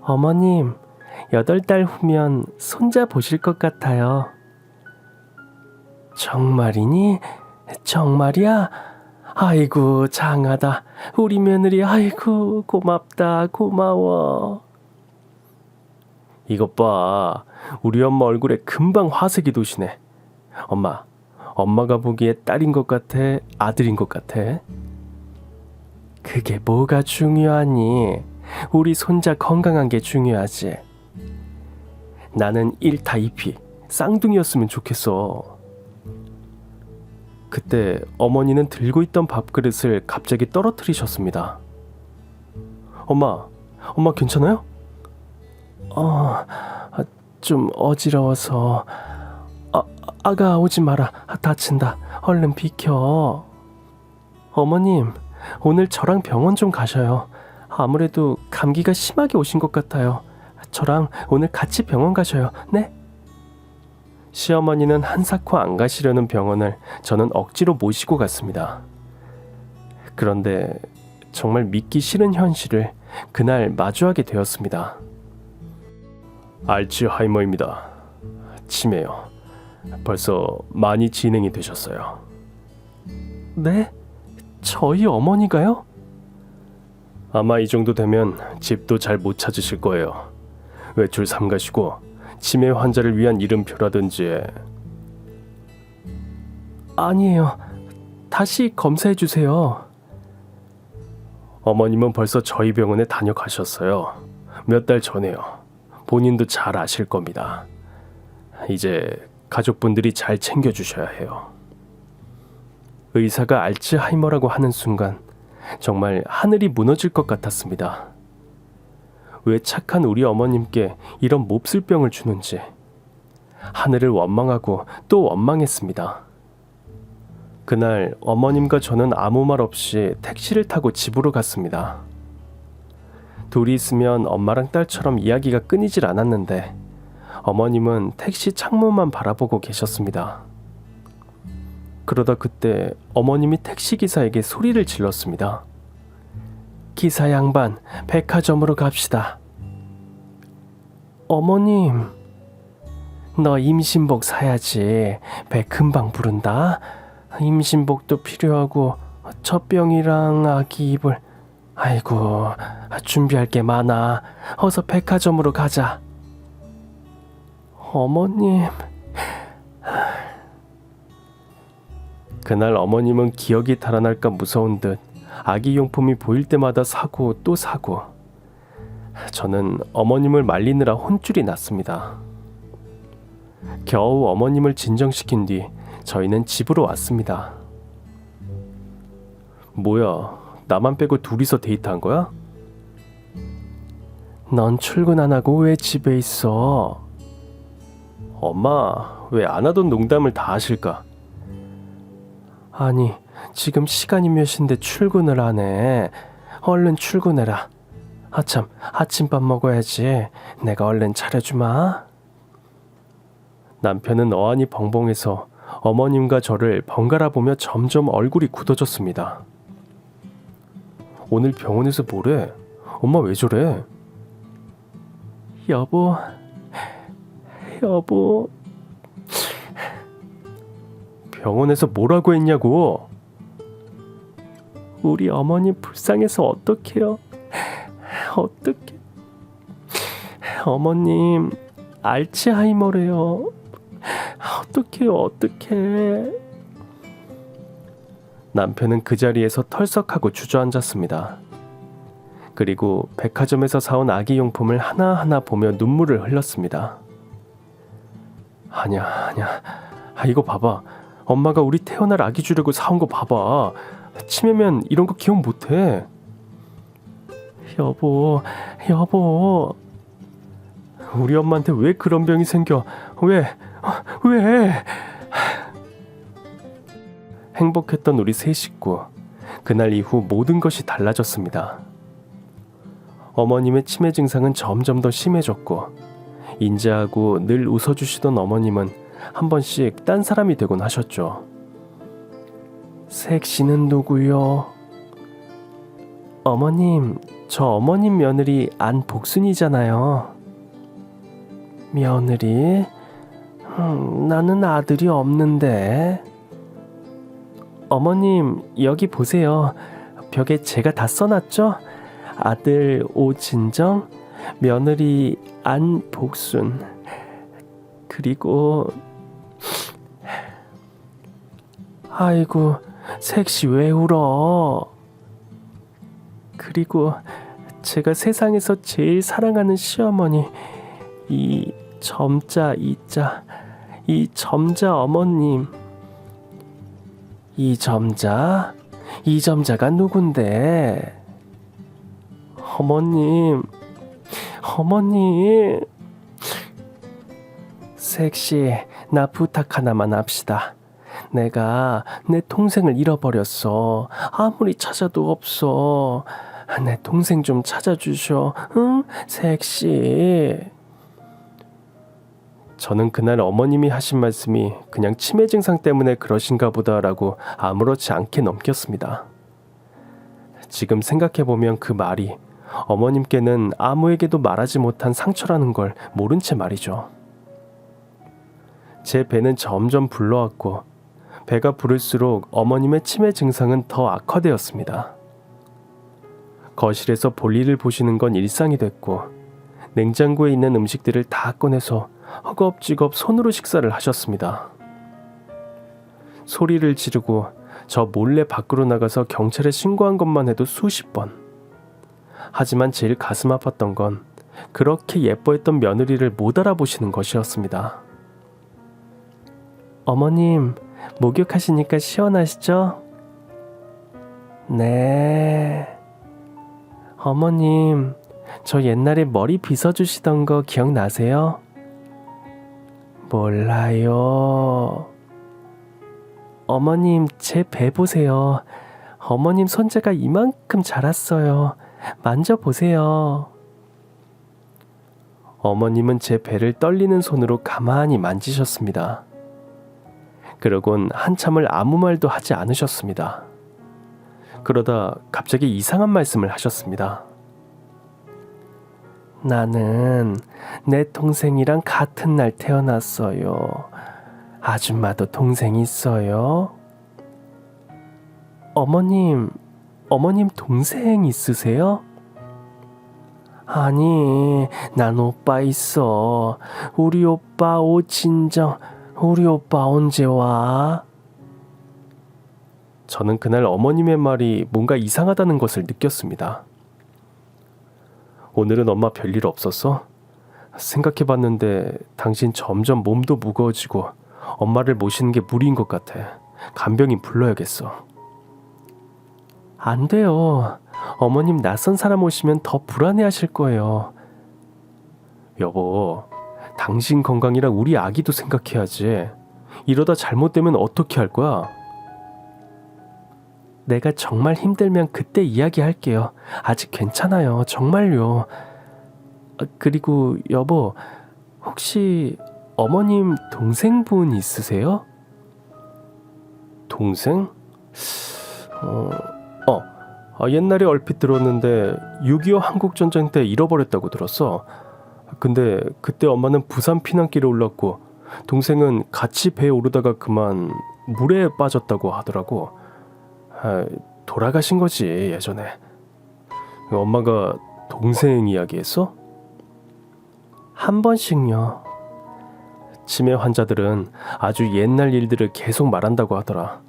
어머님, 8달 후면 손자 보실 것 같아요. 정말이니? 정말이야? 아이고, 장하다. 우리 며느리, 아이고, 고맙다, 고마워. 이것 봐, 우리 엄마 얼굴에 금방 화색이 도시네. 엄마가 보기에 딸인 것 같아, 아들인 것 같아? 그게 뭐가 중요하니? 우리 손자 건강한 게 중요하지. 나는 1타 2피 쌍둥이였으면 좋겠어. 그때 어머니는 들고 있던 밥그릇을 갑자기 떨어뜨리셨습니다. 엄마 괜찮아요? 좀 어지러워서. 아가 오지 마라. 다친다. 얼른 비켜. 어머님, 오늘 저랑 병원 좀 가셔요. 아무래도 감기가 심하게 오신 것 같아요. 저랑 오늘 같이 병원 가셔요. 네? 시어머니는 한사코 안 가시려는 병원을 저는 억지로 모시고 갔습니다. 그런데 정말 믿기 싫은 현실을 그날 마주하게 되었습니다. 알츠하이머입니다. 치매요. 벌써 많이 진행이 되셨어요. 네? 저희 어머니가요? 아마 이 정도 되면 집도 잘 못 찾으실 거예요. 외출 삼가시고 치매 환자를 위한 이름표라든지. 아니에요. 다시 검사해 주세요. 어머님은 벌써 저희 병원에 다녀가셨어요. 몇 달 전에요. 본인도 잘 아실 겁니다. 이제 가족분들이 잘 챙겨주셔야 해요. 의사가 알츠하이머라고 하는 순간 정말 하늘이 무너질 것 같았습니다. 왜 착한 우리 어머님께 이런 몹쓸 병을 주는지 하늘을 원망하고 또 원망했습니다. 그날 어머님과 저는 아무 말 없이 택시를 타고 집으로 갔습니다. 둘이 있으면 엄마랑 딸처럼 이야기가 끊이질 않았는데 어머님은 택시 창문만 바라보고 계셨습니다. 그러다 그때 어머님이 택시기사에게 소리를 질렀습니다. 기사 양반, 백화점으로 갑시다. 어머님, 너 임신복 사야지. 배 금방 부른다. 임신복도 필요하고 첫 병이랑 아기 이불. 아이고, 준비할 게 많아. 어서 백화점으로 가자. 어머님. 그날 어머님은 기억이 달아날까 무서운 듯 아기 용품이 보일 때마다 사고 또 사고. 저는 어머님을 말리느라 혼쭐이 났습니다. 겨우 어머님을 진정시킨 뒤 저희는 집으로 왔습니다. 뭐야, 나만 빼고 둘이서 데이트한 거야? 넌 출근 안 하고 왜 집에 있어? 엄마, 왜 안 하던 농담을 다 하실까? 아니, 지금 시간이 몇인데 출근을 안 해. 얼른 출근해라. 아참, 아침밥 먹어야지. 내가 얼른 차려주마. 남편은 어안이 벙벙해서 어머님과 저를 번갈아 보며 점점 얼굴이 굳어졌습니다. 오늘 병원에서 뭐래? 엄마 왜 저래? 여보, 병원에서 뭐라고 했냐고? 우리 어머니 불쌍해서 어떡해요? 어떡해? 어머님 알츠하이머래요. 어떡해? 남편은 그 자리에서 털썩하고 주저앉았습니다. 그리고 백화점에서 사온 아기 용품을 하나하나 보며 눈물을 흘렸습니다. 아니야. 이거 봐봐. 엄마가 우리 태어날 아기 주려고 사온 거 봐봐. 치매면 이런 거 기억 못해. 여보. 우리 엄마한테 왜 그런 병이 생겨? 왜? 행복했던 우리 세 식구. 그날 이후 모든 것이 달라졌습니다. 어머님의 치매 증상은 점점 더 심해졌고, 인자하고 늘 웃어주시던 어머님은 한 번씩 딴 사람이 되곤 하셨죠. 색시는 누구요? 어머님, 저 어머님 며느리 안복순이잖아요. 며느리? 나는 아들이 없는데. 어머님, 여기 보세요. 벽에 제가 다 써놨죠? 아들 오진정, 며느리 안복순. 그리고 아이고, 색시 왜 울어? 그리고 제가 세상에서 제일 사랑하는 시어머니, 이 점자 이자, 이 점자 어머님. 이 점자가 누군데? 어머님. 색시, 나 부탁 하나만 합시다. 내가 내 동생을 잃어버렸어. 아무리 찾아도 없어. 내 동생 좀 찾아주셔. 응? 색시. 저는 그날 어머님이 하신 말씀이 그냥 치매 증상 때문에 그러신가 보다라고 아무렇지 않게 넘겼습니다. 지금 생각해보면 그 말이 어머님께는 아무에게도 말하지 못한 상처라는 걸 모른 채 말이죠. 제 배는 점점 불러왔고, 배가 부를수록 어머님의 치매 증상은 더 악화되었습니다. 거실에서 볼일을 보시는 건 일상이 됐고, 냉장고에 있는 음식들을 다 꺼내서 허겁지겁 손으로 식사를 하셨습니다. 소리를 지르고 저 몰래 밖으로 나가서 경찰에 신고한 것만 해도 수십 번. 하지만 제일 가슴 아팠던 건 그렇게 예뻐했던 며느리를 못 알아보시는 것이었습니다. 어머님, 목욕하시니까 시원하시죠? 네. 어머님, 저 옛날에 머리 빗어주시던 거 기억나세요? 몰라요. 어머님, 제 배 보세요. 어머님 손재가 이만큼 자랐어요. 만져보세요. 어머님은 제 배를 떨리는 손으로 가만히 만지셨습니다. 그러곤 한참을 아무 말도 하지 않으셨습니다. 그러다 갑자기 이상한 말씀을 하셨습니다. 나는 내 동생이랑 같은 날 태어났어요. 아줌마도 동생 있어요? 어머님 동생 있으세요? 아니, 난 오빠 있어. 우리 오빠 오진정, 우리 오빠 언제 와? 저는 그날 어머님의 말이 뭔가 이상하다는 것을 느꼈습니다. 오늘은 엄마 별일 없었어? 생각해봤는데 당신 점점 몸도 무거워지고 엄마를 모시는 게 무리인 것 같아. 간병인 불러야겠어. 안 돼요. 어머님 낯선 사람 오시면 더 불안해하실 거예요. 여보, 당신 건강이랑 우리 아기도 생각해야지. 이러다 잘못되면 어떻게 할 거야? 내가 정말 힘들면 그때 이야기할게요. 아직 괜찮아요. 정말요. 그리고 여보, 혹시 어머님 동생분 있으세요? 동생? 옛날에 얼핏 들었는데 6.25 한국전쟁 때 잃어버렸다고 들었어. 근데 그때 엄마는 부산 피난길에 올랐고 동생은 같이 배에 오르다가 그만 물에 빠졌다고 하더라고. 돌아가신 거지 예전에. 엄마가 동생 이야기했어? 한 번씩요. 치매 환자들은 아주 옛날 일들을 계속 말한다고 하더라.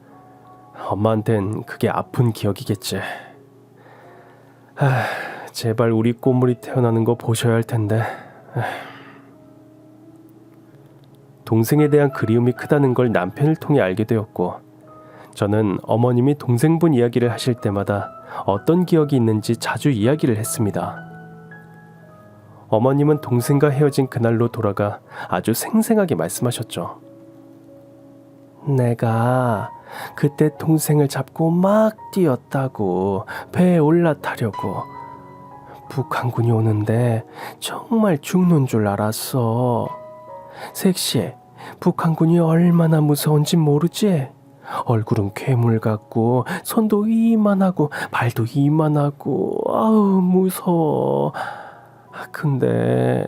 엄마한텐 그게 아픈 기억이겠지. 제발 우리 꼬물이 태어나는 거 보셔야 할 텐데. 동생에 대한 그리움이 크다는 걸 남편을 통해 알게 되었고, 저는 어머님이 동생분 이야기를 하실 때마다 어떤 기억이 있는지 자주 이야기를 했습니다. 어머님은 동생과 헤어진 그날로 돌아가 아주 생생하게 말씀하셨죠. 내가 그때 동생을 잡고 막 뛰었다고, 배에 올라타려고. 북한군이 오는데 정말 죽는 줄 알았어. 섹시해. 북한군이 얼마나 무서운지 모르지? 얼굴은 괴물 같고 손도 이만하고 발도 이만하고 아우 무서워. 근데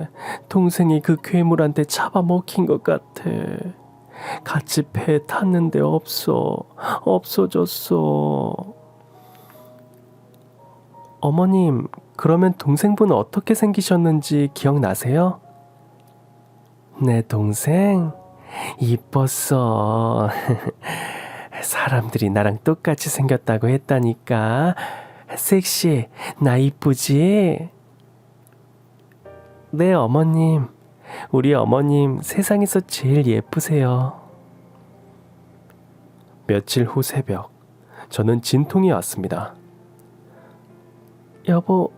동생이 그 괴물한테 잡아먹힌 것 같아. 같이 배에 탔는데 없어졌어. 어머님, 그러면 동생분은 어떻게 생기셨는지 기억나세요? 내 동생? 이뻤어. 사람들이 나랑 똑같이 생겼다고 했다니까. 섹시해. 나 이쁘지? 네, 어머님. 우리 어머님 세상에서 제일 예쁘세요. 며칠 후 새벽, 저는 진통이 왔습니다. 여보.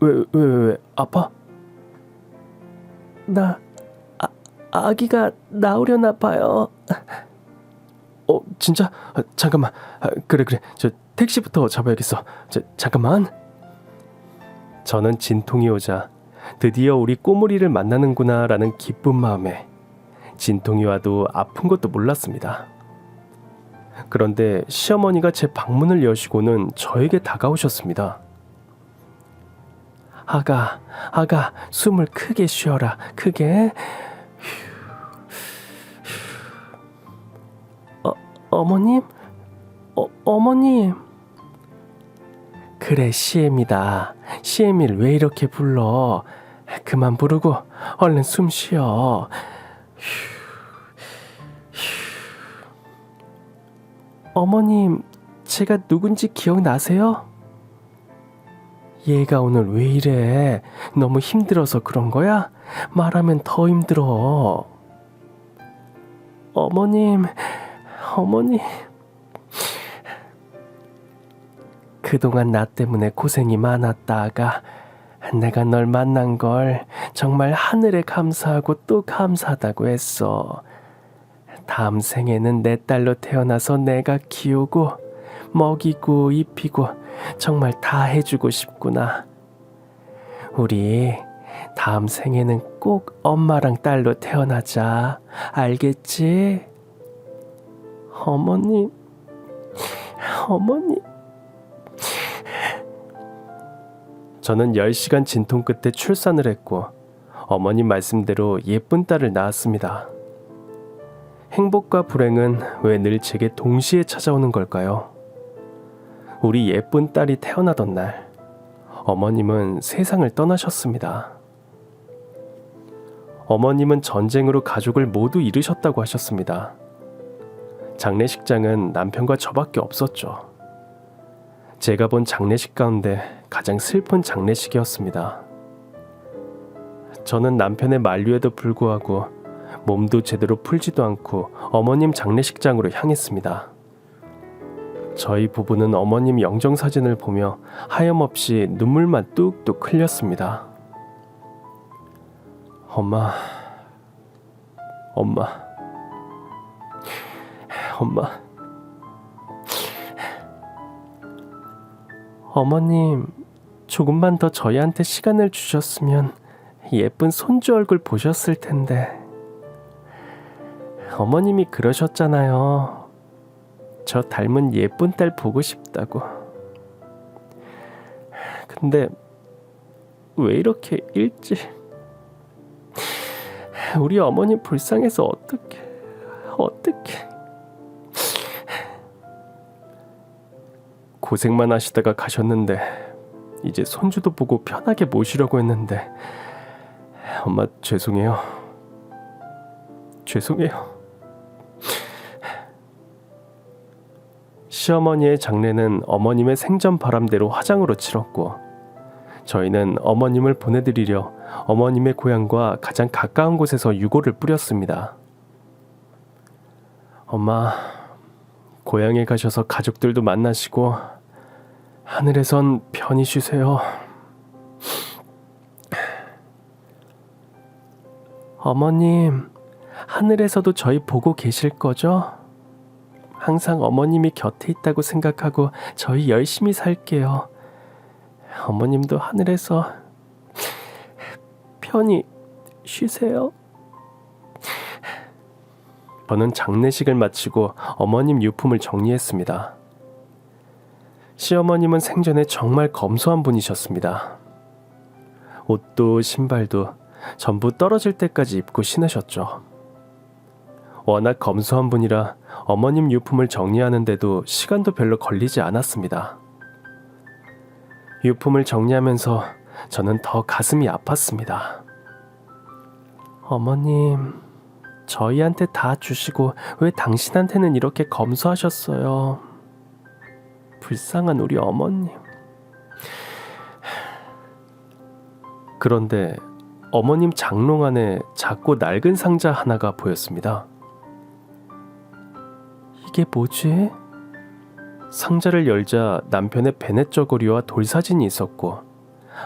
왜 아파? 나 아기가 나오려나 봐요. 진짜? 잠깐만. 그래. 저 택시부터 잡아야겠어. 잠깐만. 저는 진통이 오자 드디어 우리 꼬물이를 만나는구나 라는 기쁜 마음에 진통이 와도 아픈 것도 몰랐습니다. 그런데 시어머니가 제 방문을 여시고는 저에게 다가오셨습니다. 아가, 숨을 크게 쉬어라. 크게. 어머님? 어머님. 그래, 시엠이다. 시엠이를 왜 이렇게 불러? 그만 부르고 얼른 숨 쉬어. 어머님, 제가 누군지 기억나세요? 얘가 오늘 왜 이래? 너무 힘들어서 그런 거야? 말하면 더 힘들어. 어머님. 그동안 나 때문에 고생이 많았다, 아가. 내가 널 만난 걸 정말 하늘에 감사하고 또 감사하다고 했어. 다음 생에는 내 딸로 태어나서 내가 키우고 먹이고 입히고 정말 다 해주고 싶구나. 우리 다음 생에는 꼭 엄마랑 딸로 태어나자. 알겠지? 어머님. 저는 10시간 진통 끝에 출산을 했고 어머님 말씀대로 예쁜 딸을 낳았습니다. 행복과 불행은 왜 늘 제게 동시에 찾아오는 걸까요? 우리 예쁜 딸이 태어나던 날, 어머님은 세상을 떠나셨습니다. 어머님은 전쟁으로 가족을 모두 잃으셨다고 하셨습니다. 장례식장은 남편과 저밖에 없었죠. 제가 본 장례식 가운데 가장 슬픈 장례식이었습니다. 저는 남편의 만류에도 불구하고 몸도 제대로 풀지도 않고 어머님 장례식장으로 향했습니다. 저희 부부는 어머님 영정사진을 보며 하염없이 눈물만 뚝뚝 흘렸습니다. 엄마. 어머님, 조금만 더 저희한테 시간을 주셨으면 예쁜 손주 얼굴 보셨을 텐데. 어머님이 그러셨잖아요. 저 닮은 예쁜 딸 보고 싶다고. 근데 왜 이렇게 일찍? 우리 어머니 불쌍해서 어떡해. 고생만 하시다가 가셨는데 이제 손주도 보고 편하게 모시려고 했는데 엄마 죄송해요. 시어머니의 장례는 어머님의 생전 바람대로 화장으로 치렀고 저희는 어머님을 보내드리려 어머님의 고향과 가장 가까운 곳에서 유골을 뿌렸습니다. 엄마, 고향에 가셔서 가족들도 만나시고 하늘에선 편히 쉬세요. 어머님, 하늘에서도 저희 보고 계실 거죠? 항상 어머님이 곁에 있다고 생각하고 저희 열심히 살게요. 어머님도 하늘에서 편히 쉬세요. 저는 장례식을 마치고 어머님 유품을 정리했습니다. 시어머님은 생전에 정말 검소한 분이셨습니다. 옷도 신발도 전부 떨어질 때까지 입고 신으셨죠. 워낙 검소한 분이라 어머님 유품을 정리하는데도 시간도 별로 걸리지 않았습니다. 유품을 정리하면서 저는 더 가슴이 아팠습니다. 어머님, 저희한테 다 주시고 왜 당신한테는 이렇게 검소하셨어요? 불쌍한 우리 어머님. 그런데 어머님 장롱 안에 작고 낡은 상자 하나가 보였습니다. 이게 뭐지? 상자를 열자 남편의 베넷 저고리와 돌사진이 있었고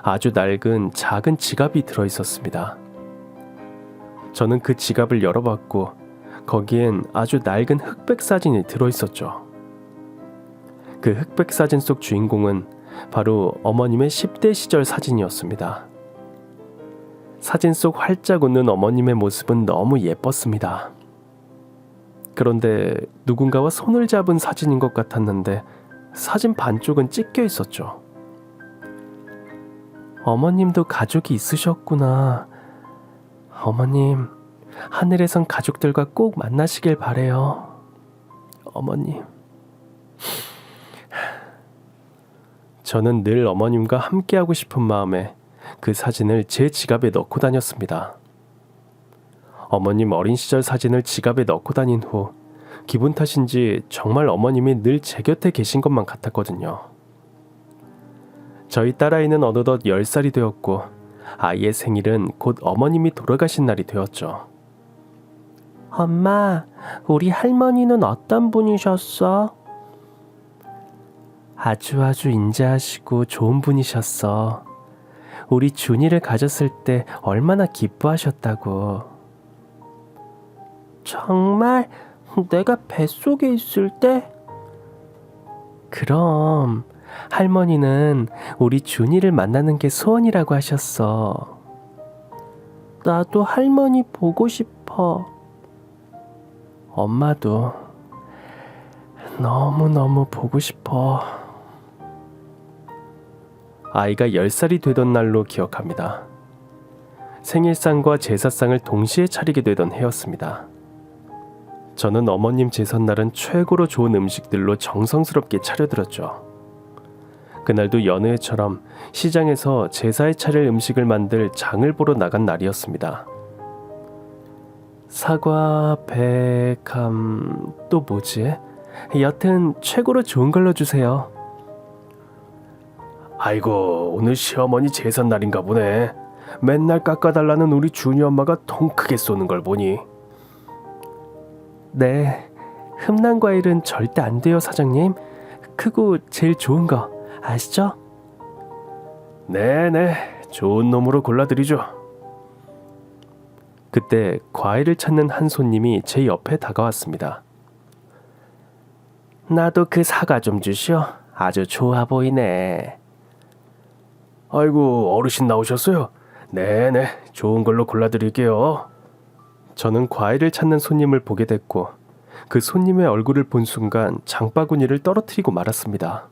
아주 낡은 작은 지갑이 들어있었습니다. 저는 그 지갑을 열어봤고 거기엔 아주 낡은 흑백 사진이 들어있었죠. 그 흑백 사진 속 주인공은 바로 어머님의 10대 시절 사진이었습니다. 사진 속 활짝 웃는 어머님의 모습은 너무 예뻤습니다. 그런데 누군가와 손을 잡은 사진인 것 같았는데 사진 반쪽은 찢겨 있었죠. 어머님도 가족이 있으셨구나. 어머님, 하늘에선 가족들과 꼭 만나시길 바래요. 어머님. 저는 늘 어머님과 함께하고 싶은 마음에 그 사진을 제 지갑에 넣고 다녔습니다. 어머님 어린 시절 사진을 지갑에 넣고 다닌 후 기분 탓인지 정말 어머님이 늘 제 곁에 계신 것만 같았거든요. 저희 딸아이는 어느덧 10살이 되었고 아이의 생일은 곧 어머님이 돌아가신 날이 되었죠. 엄마, 우리 할머니는 어떤 분이셨어? 아주 인자하시고 좋은 분이셨어. 우리 준이를 가졌을 때 얼마나 기뻐하셨다고. 정말? 내가 뱃속에 있을 때? 그럼 할머니는 우리 준이를 만나는 게 소원이라고 하셨어. 나도 할머니 보고 싶어. 엄마도 너무너무 보고 싶어. 아이가 10살이 되던 날로 기억합니다. 생일상과 제사상을 동시에 차리게 되던 해였습니다. 저는 어머님 제삿날은 최고로 좋은 음식들로 정성스럽게 차려드렸죠. 그날도 여느 해처럼 시장에서 제사에 차릴 음식을 만들 장을 보러 나간 날이었습니다. 사과, 배, 감, 또 뭐지? 여튼 최고로 좋은 걸로 주세요. 아이고, 오늘 시어머니 제삿날인가 보네. 맨날 깎아달라는 우리 준이 엄마가 통 크게 쏘는 걸 보니. 네, 흠난 과일은 절대 안 돼요, 사장님. 크고 제일 좋은 거 아시죠? 네네, 좋은 놈으로 골라드리죠. 그때 과일을 찾는 한 손님이 제 옆에 다가왔습니다. 나도 그 사과 좀 주시오. 아주 좋아 보이네. 아이고, 어르신 나오셨어요? 네네, 좋은 걸로 골라드릴게요. 저는 과일을 찾는 손님을 보게 됐고 그 손님의 얼굴을 본 순간 장바구니를 떨어뜨리고 말았습니다.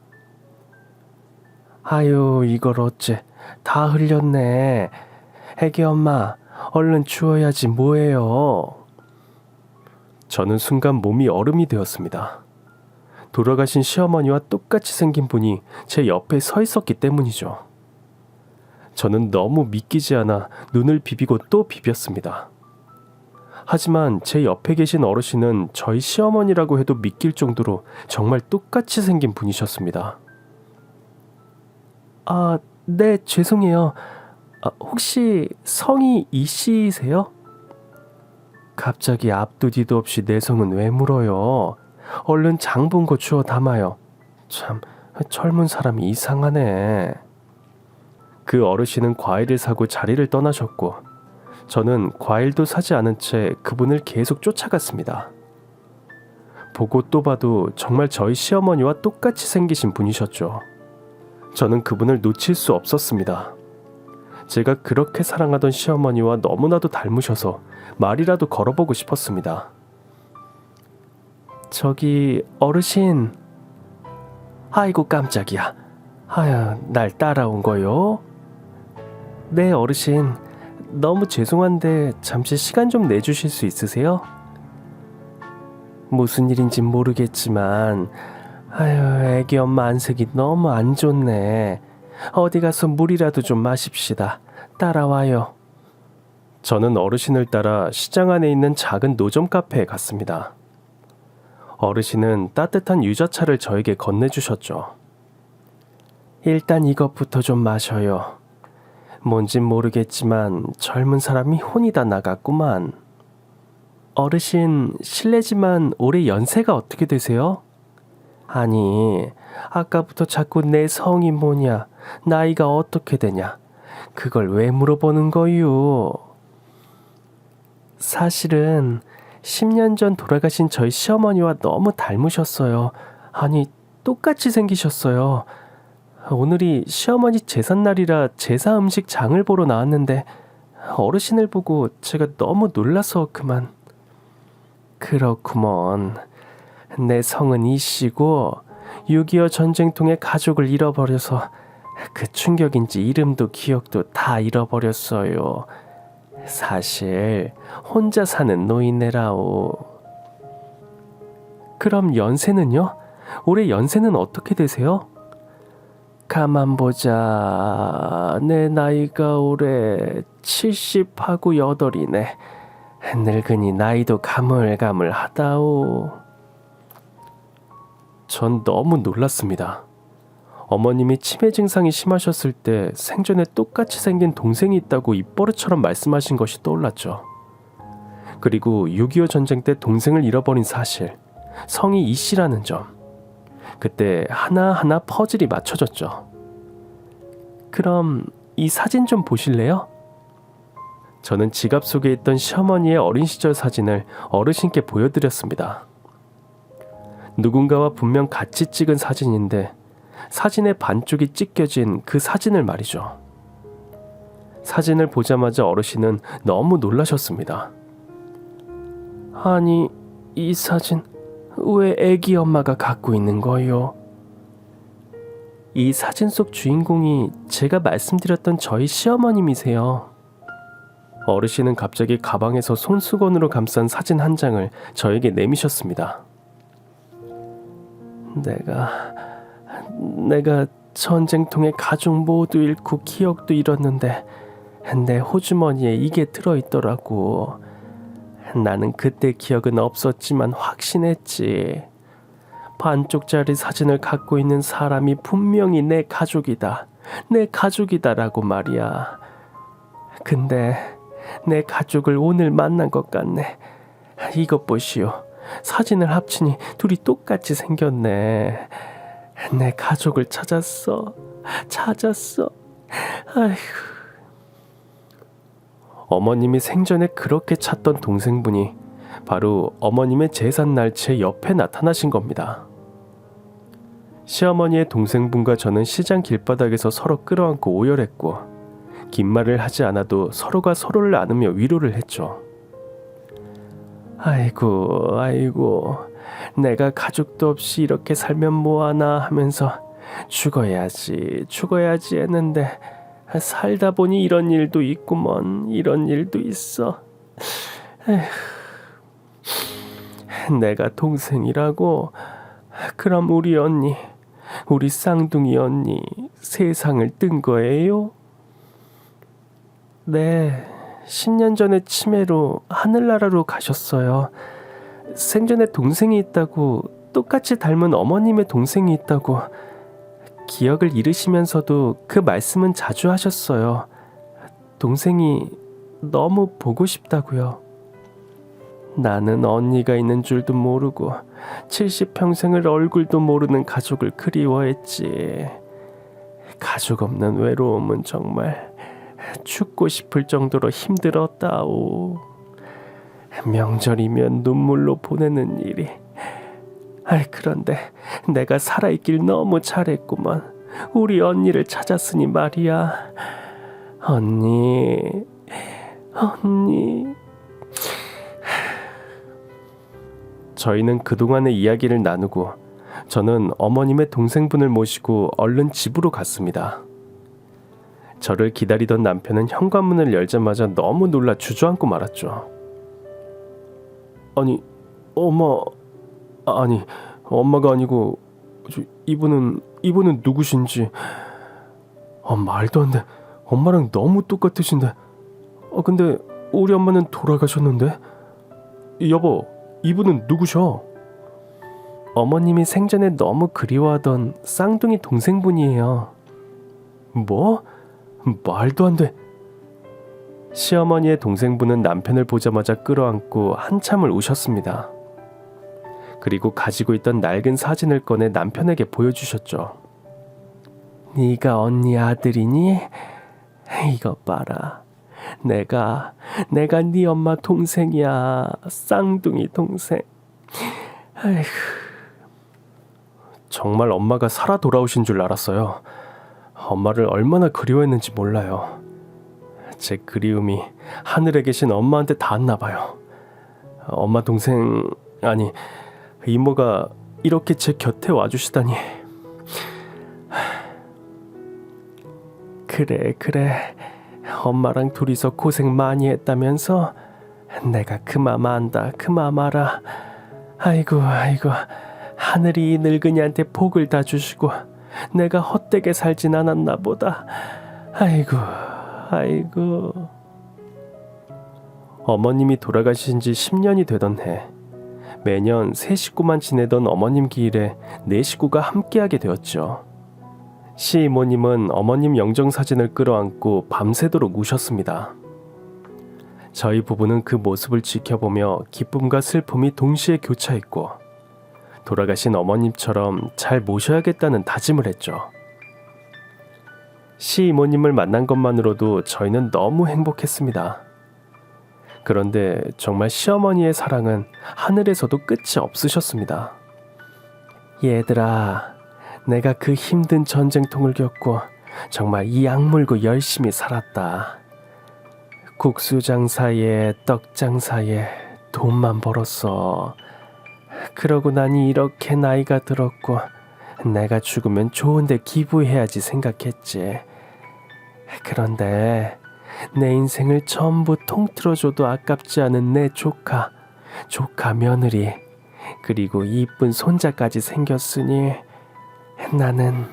아유, 이걸 어째 다 흘렸네. 애기 엄마, 얼른 주워야지 뭐예요. 저는 순간 몸이 얼음이 되었습니다. 돌아가신 시어머니와 똑같이 생긴 분이 제 옆에 서 있었기 때문이죠. 저는 너무 믿기지 않아 눈을 비비고 또 비볐습니다. 하지만 제 옆에 계신 어르신은 저희 시어머니라고 해도 믿길 정도로 정말 똑같이 생긴 분이셨습니다. 아, 네, 죄송해요. 혹시 성이 이씨세요? 갑자기 앞도 뒤도 없이 내 성은 왜 물어요? 얼른 장 본 거 주워 담아요. 참, 젊은 사람이 이상하네. 그 어르신은 과일을 사고 자리를 떠나셨고 저는 과일도 사지 않은 채 그분을 계속 쫓아갔습니다. 보고 또 봐도 정말 저희 시어머니와 똑같이 생기신 분이셨죠. 저는 그분을 놓칠 수 없었습니다. 제가 그렇게 사랑하던 시어머니와 너무나도 닮으셔서 말이라도 걸어보고 싶었습니다. 저기 어르신. 아이고 깜짝이야. 아야, 날 따라온 거요? 네, 어르신. 너무 죄송한데 잠시 시간 좀 내주실 수 있으세요? 무슨 일인진 모르겠지만 아유, 애기 엄마 안색이 너무 안 좋네. 어디 가서 물이라도 좀 마십시다. 따라와요. 저는 어르신을 따라 시장 안에 있는 작은 노점 카페에 갔습니다. 어르신은 따뜻한 유자차를 저에게 건네주셨죠. 일단 이것부터 좀 마셔요. 뭔진 모르겠지만 젊은 사람이 혼이 다 나갔구만. 어르신, 실례지만 올해 연세가 어떻게 되세요? 아니, 아까부터 자꾸 내 성이 뭐냐, 나이가 어떻게 되냐, 그걸 왜 물어보는 거요? 사실은 10년 전 돌아가신 저희 시어머니와 너무 닮으셨어요. 아니, 똑같이 생기셨어요. 오늘이 시어머니 제삿날이라 제사 음식 장을 보러 나왔는데 어르신을 보고 제가 너무 놀라서 그만. 그렇구먼. 내 성은 이씨고 6.25 전쟁통에 가족을 잃어버려서 그 충격인지 이름도 기억도 다 잃어버렸어요. 사실 혼자 사는 노인네라오. 그럼 연세는요? 올해 연세는 어떻게 되세요? 가만 보자. 내 나이가 올해 70하고 8이네. 늙으니 나이도 가물가물하다오. 전 너무 놀랐습니다. 어머님이 치매 증상이 심하셨을 때 생전에 똑같이 생긴 동생이 있다고 입버릇처럼 말씀하신 것이 떠올랐죠. 그리고 6.25 전쟁 때 동생을 잃어버린 사실, 성이 이 씨라는 점, 그때 하나하나 퍼즐이 맞춰졌죠. 그럼 이 사진 좀 보실래요? 저는 지갑 속에 있던 시어머니의 어린 시절 사진을 어르신께 보여드렸습니다. 누군가와 분명 같이 찍은 사진인데 사진의 반쪽이 찢겨진 그 사진을 말이죠. 사진을 보자마자 어르신은 너무 놀라셨습니다. 아니, 이 사진 왜 애기 엄마가 갖고 있는 거요? 이 사진 속 주인공이 제가 말씀드렸던 저희 시어머님이세요. 어르신은 갑자기 가방에서 손수건으로 감싼 사진 한 장을 저에게 내미셨습니다. 내가 전쟁통에 가족 모두 잃고 기억도 잃었는데 내 호주머니에 이게 들어있더라고. 나는 그때 기억은 없었지만 확신했지. 반쪽짜리 사진을 갖고 있는 사람이 분명히 내 가족이다라고 말이야. 근데 내 가족을 오늘 만난 것 같네. 이것 보시오. 사진을 합치니 둘이 똑같이 생겼네. 내 가족을 찾았어. 아휴. 어머님이 생전에 그렇게 찾던 동생분이 바로 어머님의 제삿날 제 옆에 나타나신 겁니다. 시어머니의 동생분과 저는 시장 길바닥에서 서로 끌어안고 오열했고 긴 말을 하지 않아도 서로가 서로를 안으며 위로를 했죠. 아이고, 내가 가족도 없이 이렇게 살면 뭐하나 하면서 죽어야지 했는데 살다 보니 이런 일도 있구먼. 이런 일도 있어. 에휴. 내가 동생이라고? 그럼 우리 쌍둥이 언니 세상을 뜬 거예요? 네, 10년 전에 치매로 하늘나라로 가셨어요. 생전에 동생이 있다고, 똑같이 닮은 어머님의 동생이 있다고 기억을 잃으시면서도 그 말씀은 자주 하셨어요. 동생이 너무 보고 싶다고요. 나는 언니가 있는 줄도 모르고 70평생을 얼굴도 모르는 가족을 그리워했지. 가족 없는 외로움은 정말 죽고 싶을 정도로 힘들었다오. 명절이면 눈물로 보내는 일이. 그런데 내가 살아있길 너무 잘했구먼. 우리 언니를 찾았으니 말이야. 언니. 저희는 그동안의 이야기를 나누고 저는 어머님의 동생분을 모시고 얼른 집으로 갔습니다. 저를 기다리던 남편은 현관문을 열자마자 너무 놀라 주저앉고 말았죠. 아니, 엄마가 아니고 이분은 누구신지. 말도 안 돼. 엄마랑 너무 똑같으신데. 근데 우리 엄마는 돌아가셨는데. 여보, 이분은 누구셔? 어머님이 생전에 너무 그리워하던 쌍둥이 동생분이에요. 뭐? 말도 안 돼. 시어머니의 동생분은 남편을 보자마자 끌어안고 한참을 우셨습니다. 그리고 가지고 있던 낡은 사진을 꺼내 남편에게 보여주셨죠. 네가 언니 아들이니? 이것 봐라. 내가 네 엄마 동생이야. 쌍둥이 동생. 아이고. 정말 엄마가 살아 돌아오신 줄 알았어요. 엄마를 얼마나 그리워했는지 몰라요. 제 그리움이 하늘에 계신 엄마한테 닿았나 봐요. 엄마 동생, 아니 이모가 이렇게 제 곁에 와주시다니. 그래. 엄마랑 둘이서 고생 많이 했다면서? 내가 그 맘 안다. 그 맘 알아. 아이고. 하늘이 늙은이한테 복을 다 주시고 내가 헛되게 살진 않았나 보다. 아이고. 어머님이 돌아가신 지 10년이 되던 해, 매년 세 식구만 지내던 어머님 기일에 네 식구가 함께하게 되었죠. 시이모님은 어머님 영정사진을 끌어안고 밤새도록 우셨습니다. 저희 부부는 그 모습을 지켜보며 기쁨과 슬픔이 동시에 교차했고, 돌아가신 어머님처럼 잘 모셔야겠다는 다짐을 했죠. 시이모님을 만난 것만으로도 저희는 너무 행복했습니다. 그런데 정말 시어머니의 사랑은 하늘에서도 끝이 없으셨습니다. 얘들아, 내가 그 힘든 전쟁통을 겪고 정말 이 악물고 열심히 살았다. 국수 장사에 떡 장사에 돈만 벌었어. 그러고 나니 이렇게 나이가 들었고 내가 죽으면 좋은데 기부해야지 생각했지. 그런데 내 인생을 전부 통틀어줘도 아깝지 않은 내 조카 며느리, 그리고 이쁜 손자까지 생겼으니 나는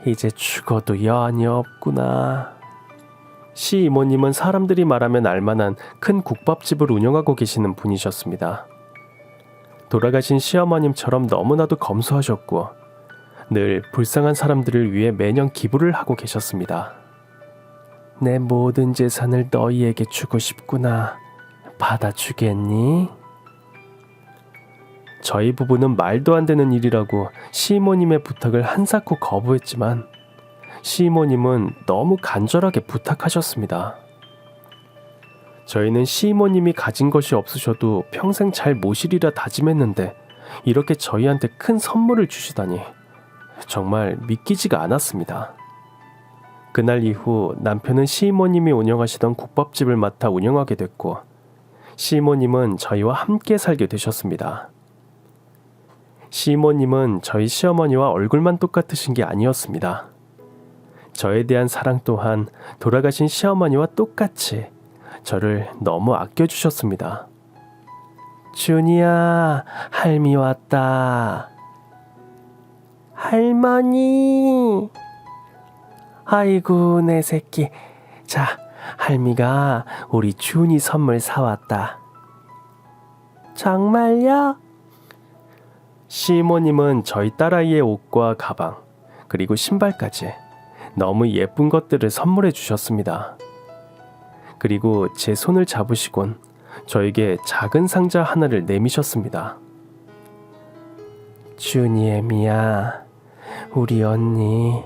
이제 죽어도 여한이 없구나. 시이모님은 사람들이 말하면 알만한 큰 국밥집을 운영하고 계시는 분이셨습니다. 돌아가신 시어머님처럼 너무나도 검소하셨고 늘 불쌍한 사람들을 위해 매년 기부를 하고 계셨습니다. 내 모든 재산을 너희에게 주고 싶구나. 받아주겠니? 저희 부부는 말도 안 되는 일이라고 시이모님의 부탁을 한사코 거부했지만 시이모님은 너무 간절하게 부탁하셨습니다. 저희는 시이모님이 가진 것이 없으셔도 평생 잘 모시리라 다짐했는데 이렇게 저희한테 큰 선물을 주시다니 정말 믿기지가 않았습니다. 그날 이후 남편은 시이모님이 운영하시던 국밥집을 맡아 운영하게 됐고 시이모님은 저희와 함께 살게 되셨습니다. 시이모님은 저희 시어머니와 얼굴만 똑같으신 게 아니었습니다. 저에 대한 사랑 또한 돌아가신 시어머니와 똑같이 저를 너무 아껴주셨습니다. 준이야, 할미 왔다. 할머니. 아이고, 내 새끼. 자, 할미가 우리 준이 선물 사왔다. 정말요? 시모님은 저희 딸아이의 옷과 가방, 그리고 신발까지 너무 예쁜 것들을 선물해 주셨습니다. 그리고 제 손을 잡으시곤 저에게 작은 상자 하나를 내미셨습니다. 준이의 미야, 우리 언니,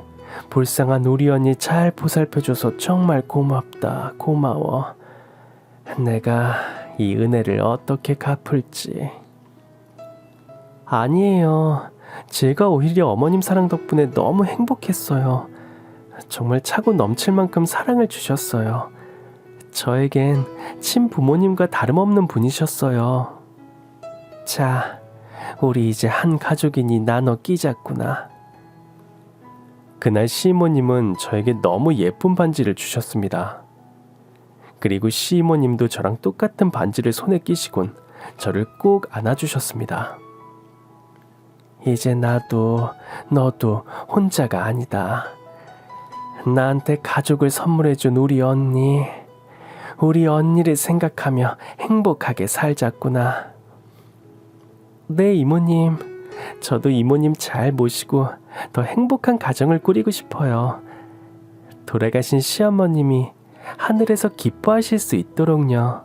불쌍한 우리 언니 잘 보살펴줘서 정말 고맙다. 고마워. 내가 이 은혜를 어떻게 갚을지. 아니에요. 제가 오히려 어머님 사랑 덕분에 너무 행복했어요. 정말 차고 넘칠 만큼 사랑을 주셨어요. 저에겐 친부모님과 다름없는 분이셨어요. 자, 우리 이제 한 가족이니 나눠 끼자꾸나. 그날 시이모님은 저에게 너무 예쁜 반지를 주셨습니다. 그리고 시이모님도 저랑 똑같은 반지를 손에 끼시곤 저를 꼭 안아주셨습니다. 이제 나도 너도 혼자가 아니다. 나한테 가족을 선물해준 우리 언니를 생각하며 행복하게 살자꾸나. 네, 이모님. 저도 이모님 잘 모시고 더 행복한 가정을 꾸리고 싶어요. 돌아가신 시어머님이 하늘에서 기뻐하실 수 있도록요.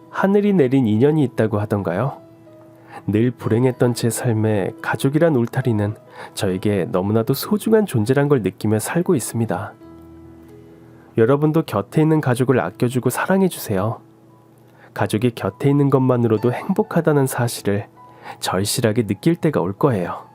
하늘이 내린 인연이 있다고 하던가요? 늘 불행했던 제 삶에 가족이란 울타리는 저에게 너무나도 소중한 존재란 걸 느끼며 살고 있습니다. 여러분도 곁에 있는 가족을 아껴주고 사랑해주세요. 가족이 곁에 있는 것만으로도 행복하다는 사실을 절실하게 느낄 때가 올 거예요.